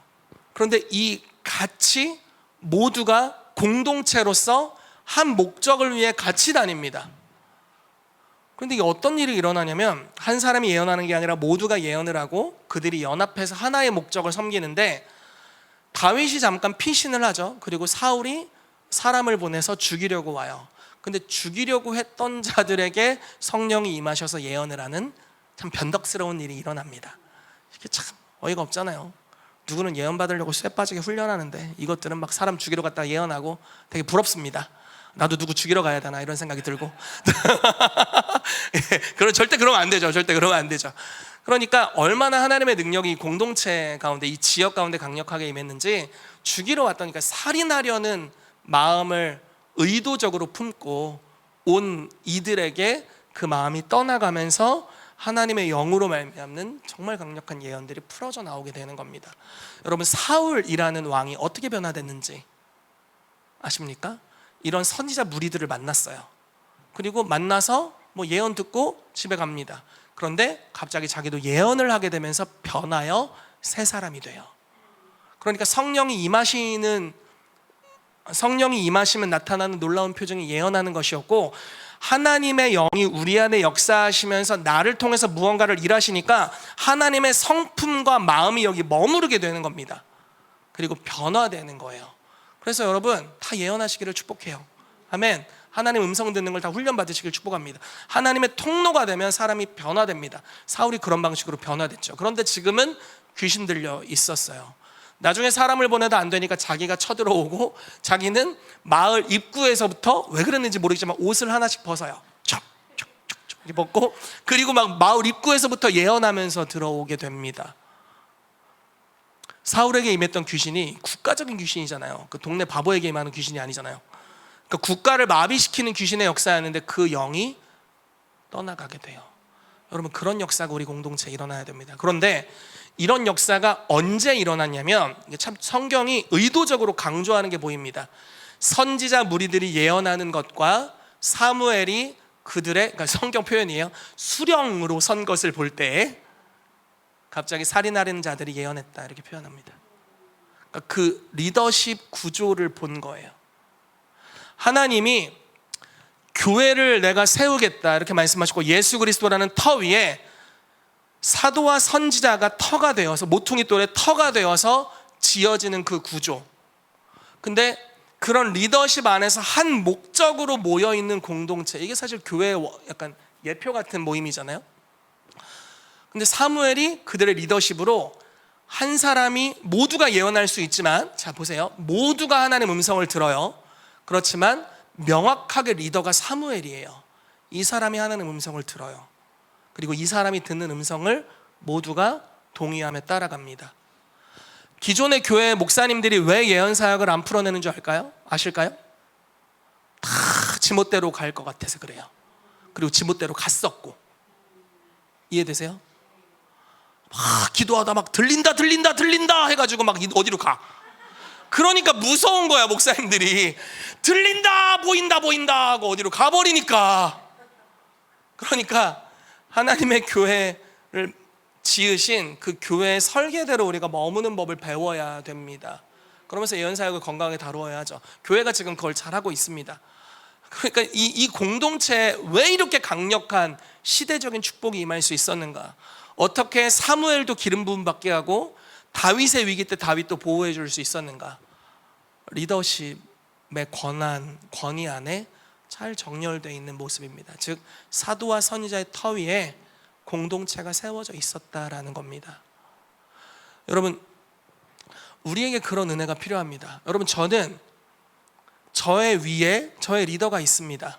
[SPEAKER 1] 그런데 이 같이 모두가 공동체로서 한 목적을 위해 같이 다닙니다. 그런데 이게 어떤 일이 일어나냐면 한 사람이 예언하는 게 아니라 모두가 예언을 하고 그들이 연합해서 하나의 목적을 섬기는데, 다윗이 잠깐 피신을 하죠. 그리고 사울이 사람을 보내서 죽이려고 와요. 근데 죽이려고 했던 자들에게 성령이 임하셔서 예언을 하는 참 변덕스러운 일이 일어납니다. 이게 참 어이가 없잖아요. 누구는 예언 받으려고 쇠 빠지게 훈련하는데 이것들은 막 사람 죽이러 갔다가 예언하고 되게 부럽습니다. 나도 누구 죽이러 가야 되나 이런 생각이 들고. 예, 절대 그러면 안 되죠. 절대 그러면 안 되죠. 그러니까 얼마나 하나님의 능력이 이 공동체 가운데, 이 지역 가운데 강력하게 임했는지, 죽이러 왔다니까 살인하려는 마음을 의도적으로 품고 온 이들에게 그 마음이 떠나가면서 하나님의 영으로 말미암는 정말 강력한 예언들이 풀어져 나오게 되는 겁니다. 여러분, 사울이라는 왕이 어떻게 변화됐는지 아십니까? 이런 선지자 무리들을 만났어요. 그리고 만나서 뭐 예언 듣고 집에 갑니다. 그런데 갑자기 자기도 예언을 하게 되면서 변하여 새 사람이 돼요. 그러니까 성령이 임하시면 나타나는 놀라운 표정이 예언하는 것이었고, 하나님의 영이 우리 안에 역사하시면서 나를 통해서 무언가를 일하시니까 하나님의 성품과 마음이 여기 머무르게 되는 겁니다. 그리고 변화되는 거예요. 그래서 여러분 다 예언하시기를 축복해요. 아멘. 하나님 음성 듣는 걸 다 훈련받으시길 축복합니다. 하나님의 통로가 되면 사람이 변화됩니다. 사울이 그런 방식으로 변화됐죠. 그런데 지금은 귀신 들려 있었어요. 나중에 사람을 보내도 안 되니까 자기가 쳐들어오고, 자기는 마을 입구에서부터 왜 그랬는지 모르겠지만 옷을 하나씩 벗어요. 이렇게 벗고, 그리고 막 마을 입구에서부터 예언하면서 들어오게 됩니다. 사울에게 임했던 귀신이 국가적인 귀신이잖아요. 그 동네 바보에게 임하는 귀신이 아니잖아요. 그러니까 국가를 마비시키는 귀신의 역사였는데 그 영이 떠나가게 돼요. 여러분, 그런 역사가 우리 공동체에 일어나야 됩니다. 그런데 이런 역사가 언제 일어났냐면, 참 성경이 의도적으로 강조하는 게 보입니다. 선지자 무리들이 예언하는 것과 사무엘이 그들의, 그러니까 성경 표현이에요, 수령으로 선 것을 볼 때 갑자기 살인하려는 자들이 예언했다, 이렇게 표현합니다. 그러니까 그 리더십 구조를 본 거예요. 하나님이 교회를 내가 세우겠다 이렇게 말씀하시고, 예수 그리스도라는 터 위에 사도와 선지자가 터가 되어서, 모퉁이 돌의 터가 되어서 지어지는 그 구조. 근데 그런 리더십 안에서 한 목적으로 모여있는 공동체, 이게 사실 교회의 약간 예표 같은 모임이잖아요. 근데 사무엘이 그들의 리더십으로, 한 사람이 모두가 예언할 수 있지만, 자 보세요, 모두가 하나님의 음성을 들어요. 그렇지만 명확하게 리더가 사무엘이에요. 이 사람이 하나님의 음성을 들어요. 그리고 이 사람이 듣는 음성을 모두가 동의하며 따라갑니다. 기존의 교회 목사님들이 왜 예언 사역을 안 풀어내는 줄 알까요? 아실까요? 다 지멋대로 갈 것 같아서 그래요. 그리고 지멋대로 갔었고. 이해되세요? 막 기도하다 막 들린다 해가지고 막 어디로 가. 그러니까 무서운 거야. 목사님들이 들린다 보인다 하고 어디로 가버리니까. 그러니까 하나님의 교회를 지으신 그 교회의 설계대로 우리가 머무는 법을 배워야 됩니다. 그러면서 예언사역을 건강하게 다루어야 하죠. 교회가 지금 그걸 잘하고 있습니다. 그러니까 이 공동체에 왜 이렇게 강력한 시대적인 축복이 임할 수 있었는가? 어떻게 사무엘도 기름 부음 받게 하고 다윗의 위기 때 다윗도 보호해 줄 수 있었는가? 리더십의 권위 안에 잘 정렬되어 있는 모습입니다. 즉 사도와 선지자의 터 위에 공동체가 세워져 있었다라는 겁니다. 여러분, 우리에게 그런 은혜가 필요합니다. 여러분, 저는 저의 위에 저의 리더가 있습니다.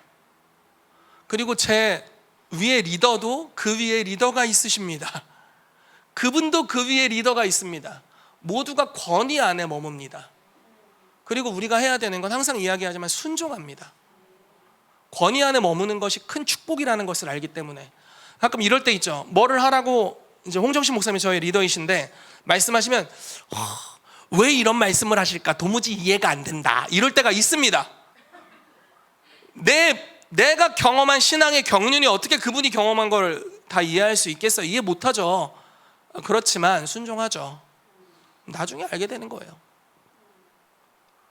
[SPEAKER 1] 그리고 제 위에 리더도 그 위에 리더가 있으십니다. 그분도 그 위에 리더가 있습니다. 모두가 권위 안에 머뭅니다. 그리고 우리가 해야 되는 건 항상 이야기하지만 순종합니다. 권위 안에 머무는 것이 큰 축복이라는 것을 알기 때문에 가끔 이럴 때 있죠. 뭐를 하라고 이제 홍정신 목사님이 저희 리더이신데 말씀하시면 왜 이런 말씀을 하실까 도무지 이해가 안 된다 이럴 때가 있습니다. 내가 경험한 신앙의 경륜이 어떻게 그분이 경험한 걸 다 이해할 수 있겠어요? 이해 못하죠. 그렇지만 순종하죠. 나중에 알게 되는 거예요.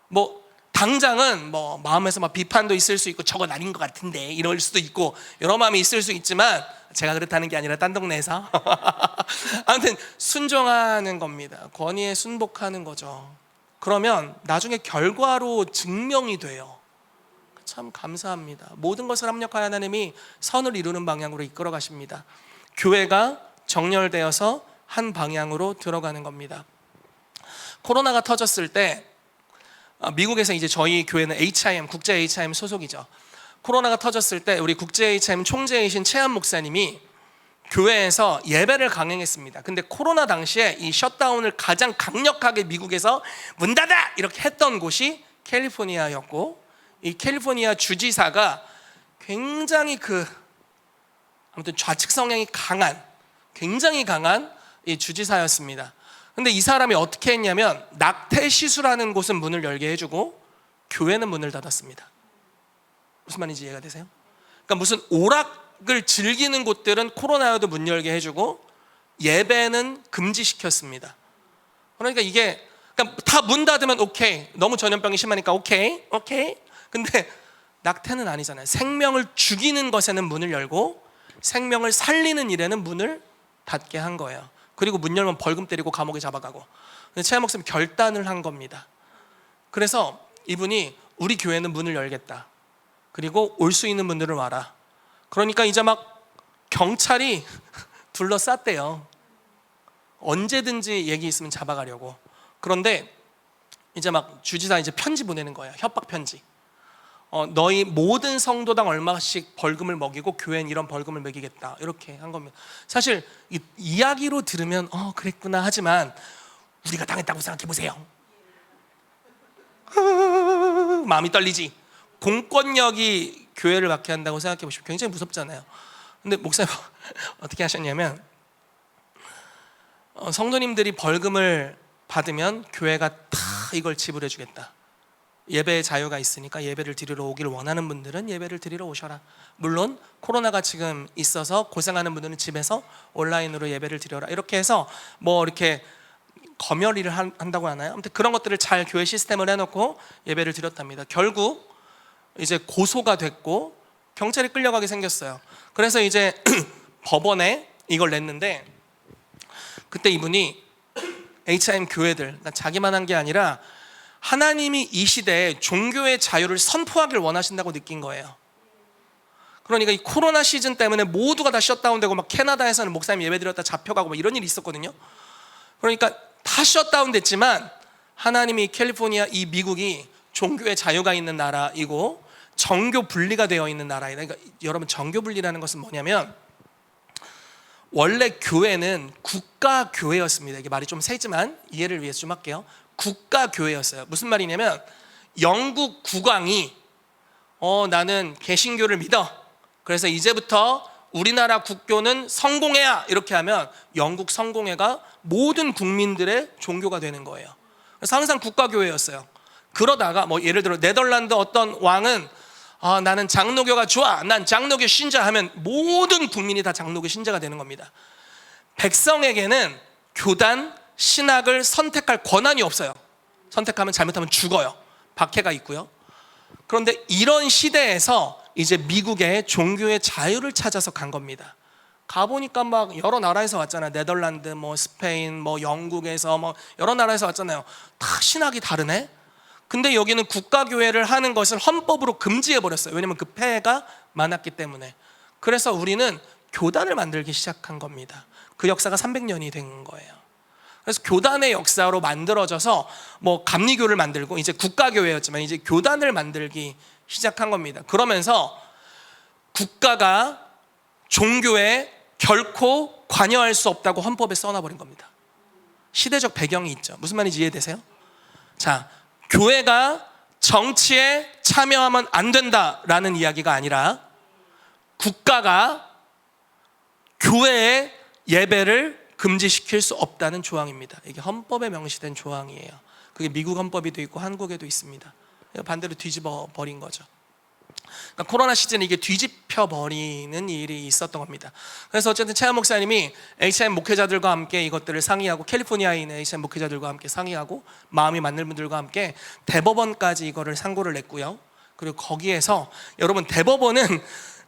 [SPEAKER 1] 뭐 당장은 뭐 마음에서 막 비판도 있을 수 있고 저건 아닌 것 같은데 이럴 수도 있고 여러 마음이 있을 수 있지만 제가 그렇다는 게 아니라 딴 동네에서 아무튼 순종하는 겁니다. 권위에 순복하는 거죠. 그러면 나중에 결과로 증명이 돼요. 참 감사합니다. 모든 것을 합력하여 하나님이 선을 이루는 방향으로 이끌어 가십니다. 교회가 정렬되어서 한 방향으로 들어가는 겁니다. 코로나가 터졌을 때 미국에서 이제 저희 교회는 HIM, 국제 HIM 소속이죠. 코로나가 터졌을 때 우리 국제 HIM 총재이신 최한 목사님이 교회에서 예배를 강행했습니다. 근데 코로나 당시에 이 셧다운을 가장 강력하게 미국에서 문 닫아! 이렇게 했던 곳이 캘리포니아였고 이 캘리포니아 주지사가 굉장히 아무튼 좌측 성향이 강한 굉장히 강한 이 주지사였습니다. 근데 이 사람이 어떻게 했냐면 낙태 시술하는 곳은 문을 열게 해주고 교회는 문을 닫았습니다. 무슨 말인지 이해가 되세요? 그러니까 무슨 오락을 즐기는 곳들은 코로나여도 문 열게 해주고 예배는 금지시켰습니다. 그러니까 이게 다 문 닫으면 오케이, 너무 전염병이 심하니까 오케이. 근데 낙태는 아니잖아요. 생명을 죽이는 것에는 문을 열고 생명을 살리는 일에는 문을 닫게 한 거예요. 그리고 문 열면 벌금 때리고 감옥에 잡아가고. 최한 목사님 결단을 한 겁니다. 그래서 이분이 우리 교회는 문을 열겠다. 그리고 올 수 있는 분들은 와라. 그러니까 이제 막 경찰이 둘러쌌대요. 언제든지 얘기 있으면 잡아가려고. 그런데 이제 막 주지사 이제 편지 보내는 거예요. 협박 편지. 너희 모든 성도당 얼마씩 벌금을 먹이고 교회는 이런 벌금을 매기겠다 이렇게 한 겁니다. 사실 이야기로 들으면 그랬구나 하지만 우리가 당했다고 생각해 보세요. 마음이 떨리지. 공권력이 교회를 막게 한다고 생각해 보시면 굉장히 무섭잖아요. 근데 목사님 어떻게 하셨냐면 성도님들이 벌금을 받으면 교회가 다 이걸 지불해 주겠다. 예배의 자유가 있으니까 예배를 드리러 오길 원하는 분들은 예배를 드리러 오셔라. 물론 코로나가 지금 있어서 고생하는 분들은 집에서 온라인으로 예배를 드려라. 이렇게 해서 뭐 이렇게 검열일을 한다고 하나요? 아무튼 그런 것들을 잘 교회 시스템을 해놓고 예배를 드렸답니다. 결국 이제 고소가 됐고 경찰이 끌려가게 생겼어요. 그래서 이제 법원에 이걸 냈는데 그때 이분이 HIM 교회들, 그러니까 자기만 한 게 아니라 하나님이 이 시대에 종교의 자유를 선포하길 원하신다고 느낀 거예요. 그러니까 이 코로나 시즌 때문에 모두가 다 셧다운되고 막 캐나다에서는 목사님 예배드렸다 잡혀가고 막 이런 일이 있었거든요. 그러니까 다 셧다운됐지만 하나님이 캘리포니아 이 미국이 종교의 자유가 있는 나라이고 정교 분리가 되어 있는 나라이다. 그러니까 여러분 정교 분리라는 것은 뭐냐면 원래 교회는 국가 교회였습니다. 이게 말이 좀 세지만 이해를 위해서 좀 할게요. 국가 교회였어요. 무슨 말이냐면 영국 국왕이 나는 개신교를 믿어. 그래서 이제부터 우리나라 국교는 성공회야 이렇게 하면 영국 성공회가 모든 국민들의 종교가 되는 거예요. 그래서 항상 국가 교회였어요. 그러다가 뭐 예를 들어 네덜란드 어떤 왕은 나는 장로교가 좋아. 난 장로교 신자 하면 모든 국민이 다 장로교 신자가 되는 겁니다. 백성에게는 교단 신학을 선택할 권한이 없어요. 선택하면 잘못하면 죽어요. 박해가 있고요. 그런데 이런 시대에서 이제 미국의 종교의 자유를 찾아서 간 겁니다. 가보니까 막 여러 나라에서 왔잖아요. 네덜란드, 뭐 스페인, 뭐 영국에서 뭐 여러 나라에서 왔잖아요. 다 신학이 다르네. 근데 여기는 국가교회를 하는 것을 헌법으로 금지해버렸어요. 왜냐면 그 폐해가 많았기 때문에. 그래서 우리는 교단을 만들기 시작한 겁니다. 그 역사가 300년이 된 거예요. 그래서 교단의 역사로 만들어져서 뭐 감리교를 만들고 이제 국가교회였지만 이제 교단을 만들기 시작한 겁니다. 그러면서 국가가 종교에 결코 관여할 수 없다고 헌법에 써놔버린 겁니다. 시대적 배경이 있죠. 무슨 말인지 이해되세요? 자, 교회가 정치에 참여하면 안 된다라는 이야기가 아니라 국가가 교회의 예배를 금지시킬 수 없다는 조항입니다. 이게 헌법에 명시된 조항이에요. 그게 미국 헌법에도 있고 한국에도 있습니다. 반대로 뒤집어 버린 거죠. 그러니까 코로나 시즌에 이게 뒤집혀 버리는 일이 있었던 겁니다. 그래서 어쨌든 최하 목사님이 HM 목회자들과 함께 이것들을 상의하고, 캘리포니아에 있는 HM 목회자들과 함께 상의하고, 마음이 맞는 분들과 함께 대법원까지 이거를 상고를 냈고요. 그리고 거기에서 여러분, 대법원은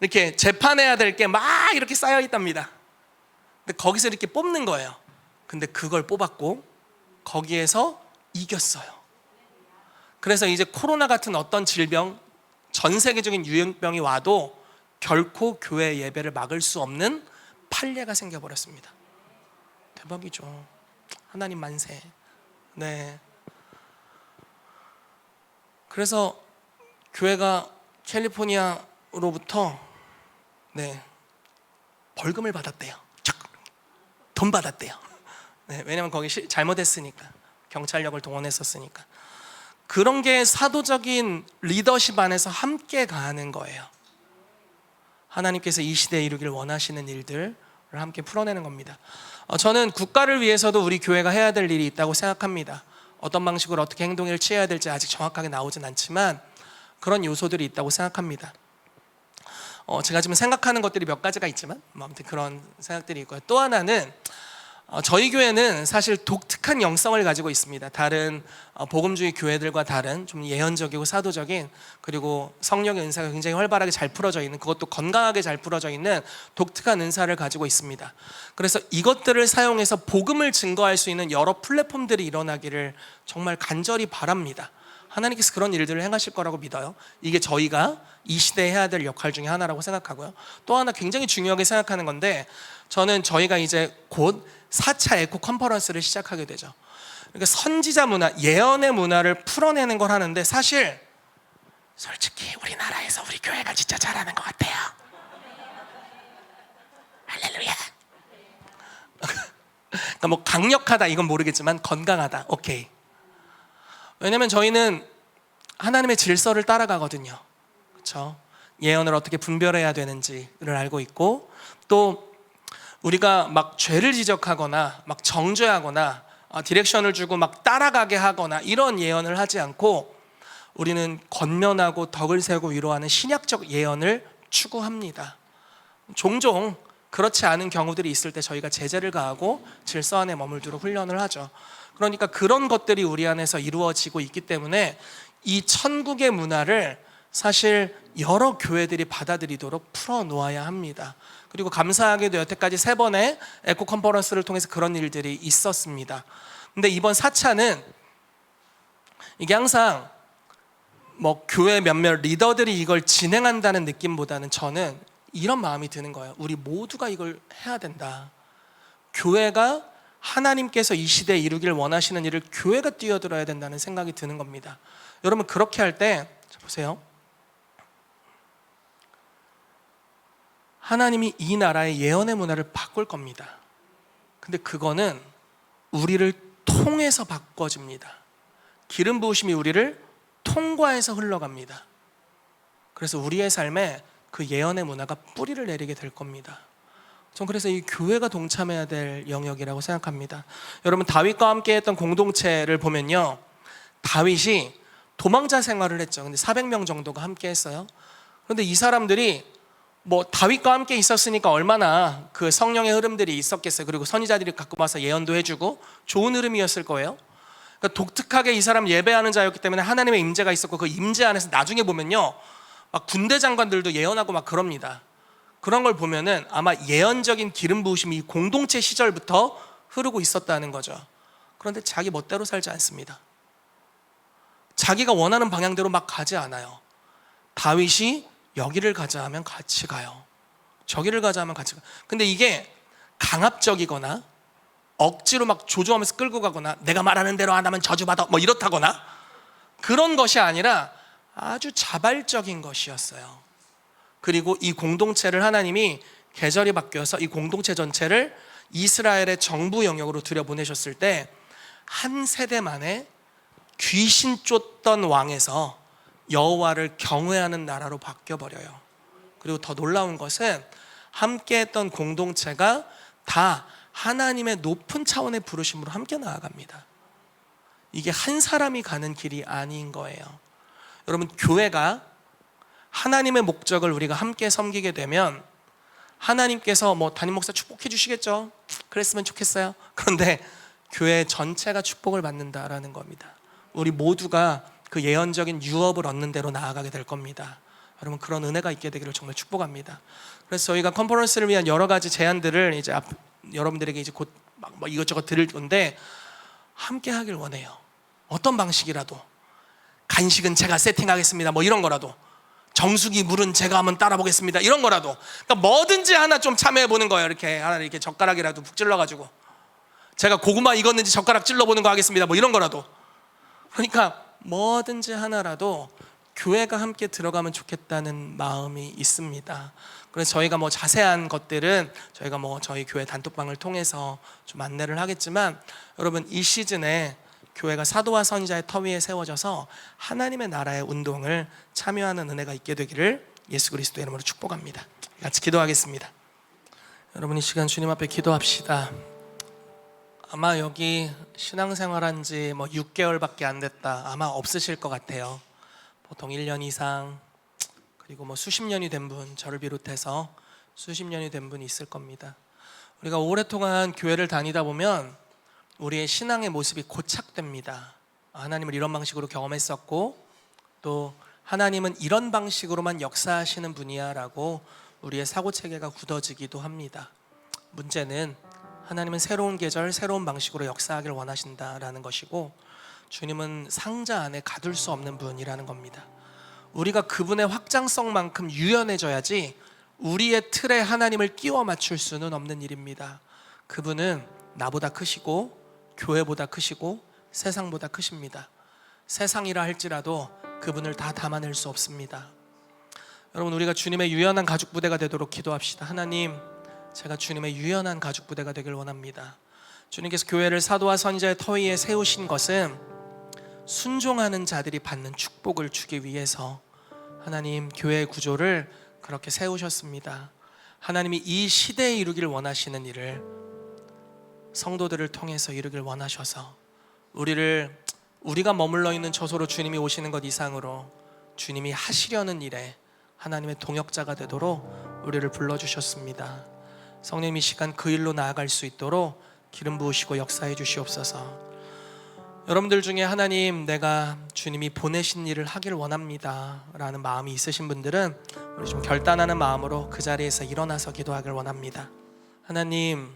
[SPEAKER 1] 이렇게 재판해야 될 게 막 이렇게 쌓여 있답니다. 근데 거기서 이렇게 뽑는 거예요. 근데 그걸 뽑았고 거기에서 이겼어요. 그래서 이제 코로나 같은 어떤 질병, 전 세계적인 유행병이 와도 결코 교회 예배를 막을 수 없는 판례가 생겨버렸습니다. 대박이죠. 하나님 만세. 네. 그래서 교회가 캘리포니아로부터 벌금을 받았대요. 돈 받았대요. 네, 왜냐면 거기 잘못했으니까, 경찰력을 동원했었으니까. 그런 게 사도적인 리더십 안에서 함께 가는 거예요. 하나님께서 이 시대에 이루길 원하시는 일들을 함께 풀어내는 겁니다. 저는 국가를 위해서도 우리 교회가 해야 될 일이 있다고 생각합니다. 어떤 방식으로 어떻게 행동을 취해야 될지 아직 정확하게 나오진 않지만 그런 요소들이 있다고 생각합니다. 제가 지금 생각하는 것들이 몇 가지가 있지만 아무튼 그런 생각들이 있고요. 또 하나는 저희 교회는 사실 독특한 영성을 가지고 있습니다. 다른 복음주의 교회들과 다른 좀 예언적이고 사도적인, 그리고 성령의 은사가 굉장히 활발하게 잘 풀어져 있는, 그것도 건강하게 잘 풀어져 있는 독특한 은사를 가지고 있습니다. 그래서 이것들을 사용해서 복음을 증거할 수 있는 여러 플랫폼들이 일어나기를 정말 간절히 바랍니다. 하나님께서 그런 일들을 행하실 거라고 믿어요. 이게 저희가 이 시대에 해야 될 역할 중에 하나라고 생각하고요. 또 하나 굉장히 중요하게 생각하는 건데, 저는 저희가 이제 곧 4차 에코 컨퍼런스를 시작하게 되죠. 그러니까 선지자 문화, 예언의 문화를 풀어내는 걸 하는데, 사실 솔직히 우리나라에서 우리 교회가 진짜 잘하는 것 같아요. 할렐루야. 그러니까 뭐 강력하다 이건 모르겠지만 건강하다, 오케이. 왜냐면 저희는 하나님의 질서를 따라가거든요. 그렇죠? 예언을 어떻게 분별해야 되는지를 알고 있고, 또 우리가 막 죄를 지적하거나 막 정죄하거나 디렉션을 주고 막 따라가게 하거나 이런 예언을 하지 않고, 우리는 권면하고 덕을 세우고 위로하는 신약적 예언을 추구합니다. 종종 그렇지 않은 경우들이 있을 때 저희가 제재를 가하고 질서 안에 머물도록 훈련을 하죠. 그러니까 그런 것들이 우리 안에서 이루어지고 있기 때문에 이 천국의 문화를 사실 여러 교회들이 받아들이도록 풀어놓아야 합니다. 그리고 감사하게도 여태까지 3번의 에코 컨퍼런스를 통해서 그런 일들이 있었습니다. 근데 이번 4차는 이게 항상 뭐 교회 몇몇 리더들이 이걸 진행한다는 느낌보다는 저는 이런 마음이 드는 거예요. 우리 모두가 이걸 해야 된다. 교회가 하나님께서 이 시대에 이루기를 원하시는 일을 교회가 뛰어들어야 된다는 생각이 드는 겁니다. 여러분, 그렇게 할 때 보세요. 하나님이 이 나라의 예언의 문화를 바꿀 겁니다. 근데 그거는 우리를 통해서 바꿔집니다. 기름 부으심이 우리를 통과해서 흘러갑니다. 그래서 우리의 삶에 그 예언의 문화가 뿌리를 내리게 될 겁니다. 전 그래서 이 교회가 동참해야 될 영역이라고 생각합니다. 여러분, 다윗과 함께 했던 공동체를 보면요, 다윗이 도망자 생활을 했죠. 근데 400명 정도가 함께 했어요. 그런데 이 사람들이 뭐 다윗과 함께 있었으니까 얼마나 그 성령의 흐름들이 있었겠어요. 그리고 선지자들이 갖고 와서 예언도 해주고 좋은 흐름이었을 거예요. 그러니까 독특하게 이 사람 예배하는 자였기 때문에 하나님의 임재가 있었고, 그 임재 안에서 나중에 보면요, 막 군대 장관들도 예언하고 막 그럽니다. 그런 걸 보면은 아마 예언적인 기름 부으심이 이 공동체 시절부터 흐르고 있었다는 거죠. 그런데 자기 멋대로 살지 않습니다. 자기가 원하는 방향대로 막 가지 않아요. 다윗이 여기를 가자 하면 같이 가요. 저기를 가자 하면 같이 가요. 근데 이게 강압적이거나 억지로 막 조종하면서 끌고 가거나 내가 말하는 대로 안 하면 저주받아 뭐 이렇다거나 그런 것이 아니라 아주 자발적인 것이었어요. 그리고 이 공동체를 하나님이 계절이 바뀌어서 이 공동체 전체를 이스라엘의 정부 영역으로 들여보내셨을 때 한 세대 만에 귀신 쫓던 왕에서 여호와를 경외하는 나라로 바뀌어버려요. 그리고 더 놀라운 것은 함께했던 공동체가 다 하나님의 높은 차원의 부르심으로 함께 나아갑니다. 이게 한 사람이 가는 길이 아닌 거예요. 여러분, 교회가 하나님의 목적을 우리가 함께 섬기게 되면 하나님께서 담임 목사 축복해 주시겠죠? 그랬으면 좋겠어요. 그런데 교회 전체가 축복을 받는다라는 겁니다. 우리 모두가 그 예언적인 유업을 얻는 대로 나아가게 될 겁니다. 여러분, 그런 은혜가 있게 되기를 정말 축복합니다. 그래서 저희가 컨퍼런스를 위한 여러 가지 제안들을 이제 여러분들에게 이제 곧 이것저것 드릴 건데 함께 하길 원해요. 어떤 방식이라도, 간식은 제가 세팅하겠습니다, 이런 거라도, 정수기 물은 제가 한번 따라 보겠습니다, 이런 거라도, 그러니까 뭐든지 하나 좀 참여해 보는 거예요. 이렇게 하나 이렇게 젓가락이라도 푹 찔러 가지고 제가 고구마 익었는지 젓가락 찔러 보는 거 하겠습니다, 이런 거라도. 그러니까 뭐든지 하나라도 교회가 함께 들어가면 좋겠다는 마음이 있습니다. 그래서 저희가 자세한 것들은 저희가 저희 교회 단톡방을 통해서 좀 안내를 하겠지만, 여러분, 이 시즌에 교회가 사도와 선지자의 터 위에 세워져서 하나님의 나라의 운동을 참여하는 은혜가 있게 되기를 예수 그리스도의 이름으로 축복합니다. 같이 기도하겠습니다. 여러분, 이 시간 주님 앞에 기도합시다. 아마 여기 신앙생활한 지 6개월밖에 안 됐다, 아마 없으실 것 같아요. 보통 1년 이상, 그리고 수십 년이 된 분, 저를 비롯해서 수십 년이 된 분이 있을 겁니다. 우리가 오랫동안 교회를 다니다 보면 우리의 신앙의 모습이 고착됩니다. 하나님을 이런 방식으로 경험했었고, 또 하나님은 이런 방식으로만 역사하시는 분이야 라고 우리의 사고체계가 굳어지기도 합니다. 문제는 하나님은 새로운 계절, 새로운 방식으로 역사하길 원하신다라는 것이고, 주님은 상자 안에 가둘 수 없는 분이라는 겁니다. 우리가 그분의 확장성만큼 유연해져야지 우리의 틀에 하나님을 끼워 맞출 수는 없는 일입니다. 그분은 나보다 크시고 교회보다 크시고 세상보다 크십니다. 세상이라 할지라도 그분을 다 담아낼 수 없습니다. 여러분, 우리가 주님의 유연한 가죽 부대가 되도록 기도합시다. 하나님, 제가 주님의 유연한 가죽 부대가 되길 원합니다. 주님께서 교회를 사도와 선지자의 터 위에 세우신 것은 순종하는 자들이 받는 축복을 주기 위해서 하나님 교회의 구조를 그렇게 세우셨습니다. 하나님이 이 시대에 이루길 원하시는 일을 성도들을 통해서 이루길 원하셔서 우리가 머물러 있는 저소로 주님이 오시는 것 이상으로 주님이 하시려는 일에 하나님의 동역자가 되도록 우리를 불러주셨습니다. 성령 이 시간 그 일로 나아갈 수 있도록 기름 부으시고 역사해 주시옵소서. 여러분들 중에 하나님, 내가 주님이 보내신 일을 하길 원합니다 라는 마음이 있으신 분들은 우리 좀 결단하는 마음으로 그 자리에서 일어나서 기도하길 원합니다. 하나님,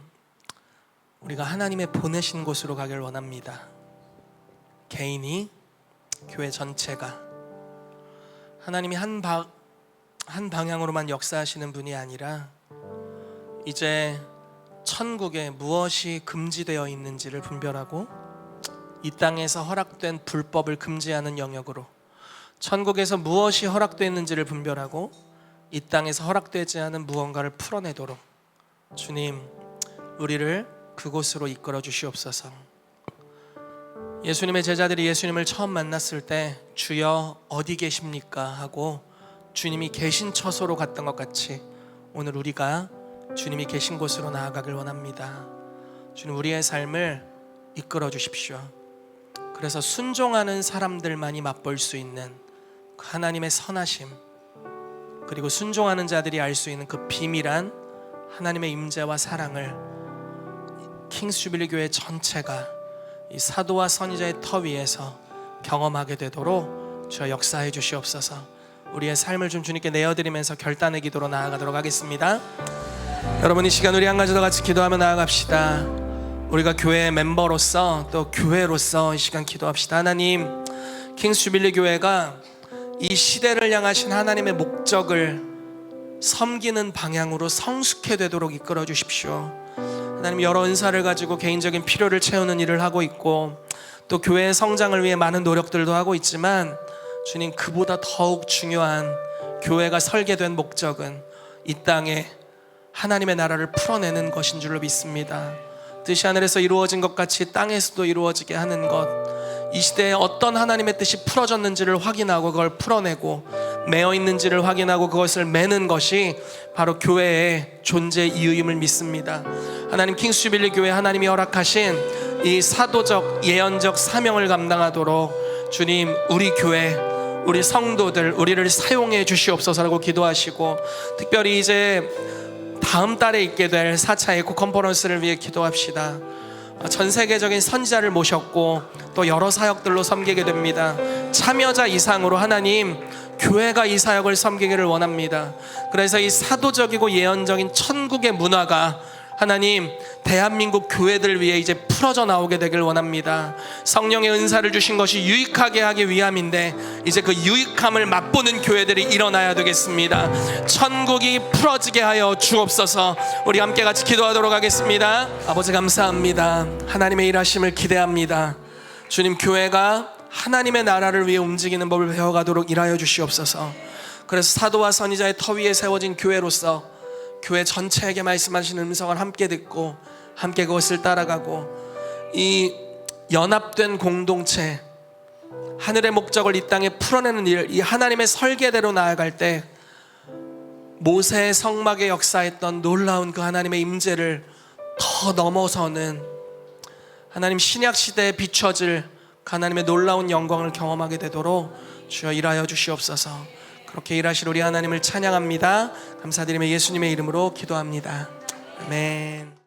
[SPEAKER 1] 우리가 하나님의 보내신 곳으로 가길 원합니다. 개인이, 교회 전체가 하나님이 한 방향으로만 역사하시는 분이 아니라 이제 천국에 무엇이 금지되어 있는지를 분별하고 이 땅에서 허락된 불법을 금지하는 영역으로, 천국에서 무엇이 허락되어 있는지를 분별하고 이 땅에서 허락되지 않은 무언가를 풀어내도록 주님, 우리를 그곳으로 이끌어 주시옵소서. 예수님의 제자들이 예수님을 처음 만났을 때 주여 어디 계십니까 하고 주님이 계신 처소로 갔던 것 같이 오늘 우리가 주님이 계신 곳으로 나아가길 원합니다. 주님, 우리의 삶을 이끌어 주십시오. 그래서 순종하는 사람들만이 맛볼 수 있는 그 하나님의 선하심, 그리고 순종하는 자들이 알 수 있는 그 비밀한 하나님의 임재와 사랑을 킹스 주빌리 교회 전체가 이 사도와 선지자의 터 위에서 경험하게 되도록 주여 역사해 주시옵소서. 우리의 삶을 좀 주님께 내어드리면서 결단의 기도로 나아가도록 하겠습니다. 여러분, 이 시간 우리 한 가지 더 같이 기도하며 나아갑시다. 우리가 교회의 멤버로서 또 교회로서 이 시간 기도합시다. 하나님, 킹스 주빌리 교회가 이 시대를 향하신 하나님의 목적을 섬기는 방향으로 성숙해 되도록 이끌어 주십시오. 하나님, 여러 은사를 가지고 개인적인 필요를 채우는 일을 하고 있고 또 교회의 성장을 위해 많은 노력들도 하고 있지만 주님, 그보다 더욱 중요한 교회가 설계된 목적은 이 땅에 하나님의 나라를 풀어내는 것인 줄로 믿습니다. 뜻이 하늘에서 이루어진 것 같이 땅에서도 이루어지게 하는 것, 이 시대에 어떤 하나님의 뜻이 풀어졌는지를 확인하고 그걸 풀어내고 매어 있는지를 확인하고 그것을 매는 것이 바로 교회의 존재 이유임을 믿습니다. 하나님, 킹스 주빌리 교회 하나님이 허락하신 이 사도적 예언적 사명을 감당하도록 주님, 우리 교회, 우리 성도들, 우리를 사용해 주시옵소서라고 기도하시고, 특별히 이제 다음 달에 있게 될 4차 에코 컨퍼런스를 위해 기도합시다. 전 세계적인 선지자를 모셨고 또 여러 사역들로 섬기게 됩니다. 참여자 이상으로 하나님, 교회가 이 사역을 섬기기를 원합니다. 그래서 이 사도적이고 예언적인 천국의 문화가 하나님, 대한민국 교회들 위해 이제 풀어져 나오게 되길 원합니다. 성령의 은사를 주신 것이 유익하게 하기 위함인데 이제 그 유익함을 맛보는 교회들이 일어나야 되겠습니다. 천국이 풀어지게 하여 주옵소서. 우리 함께 같이 기도하도록 하겠습니다. 아버지, 감사합니다. 하나님의 일하심을 기대합니다. 주님, 교회가 하나님의 나라를 위해 움직이는 법을 배워가도록 일하여 주시옵소서. 그래서 사도와 선지자의 터 위에 세워진 교회로서 교회 전체에게 말씀하시는 음성을 함께 듣고 함께 그것을 따라가고, 이 연합된 공동체, 하늘의 목적을 이 땅에 풀어내는 일, 이 하나님의 설계대로 나아갈 때 모세의 성막에 역사했던 놀라운 그 하나님의 임재를 더 넘어서는 하나님 신약 시대에 비춰질 그 하나님의 놀라운 영광을 경험하게 되도록 주여 일하여 주시옵소서. 그렇게 일하실 우리 하나님을 찬양합니다. 감사드리며 예수님의 이름으로 기도합니다. 아멘.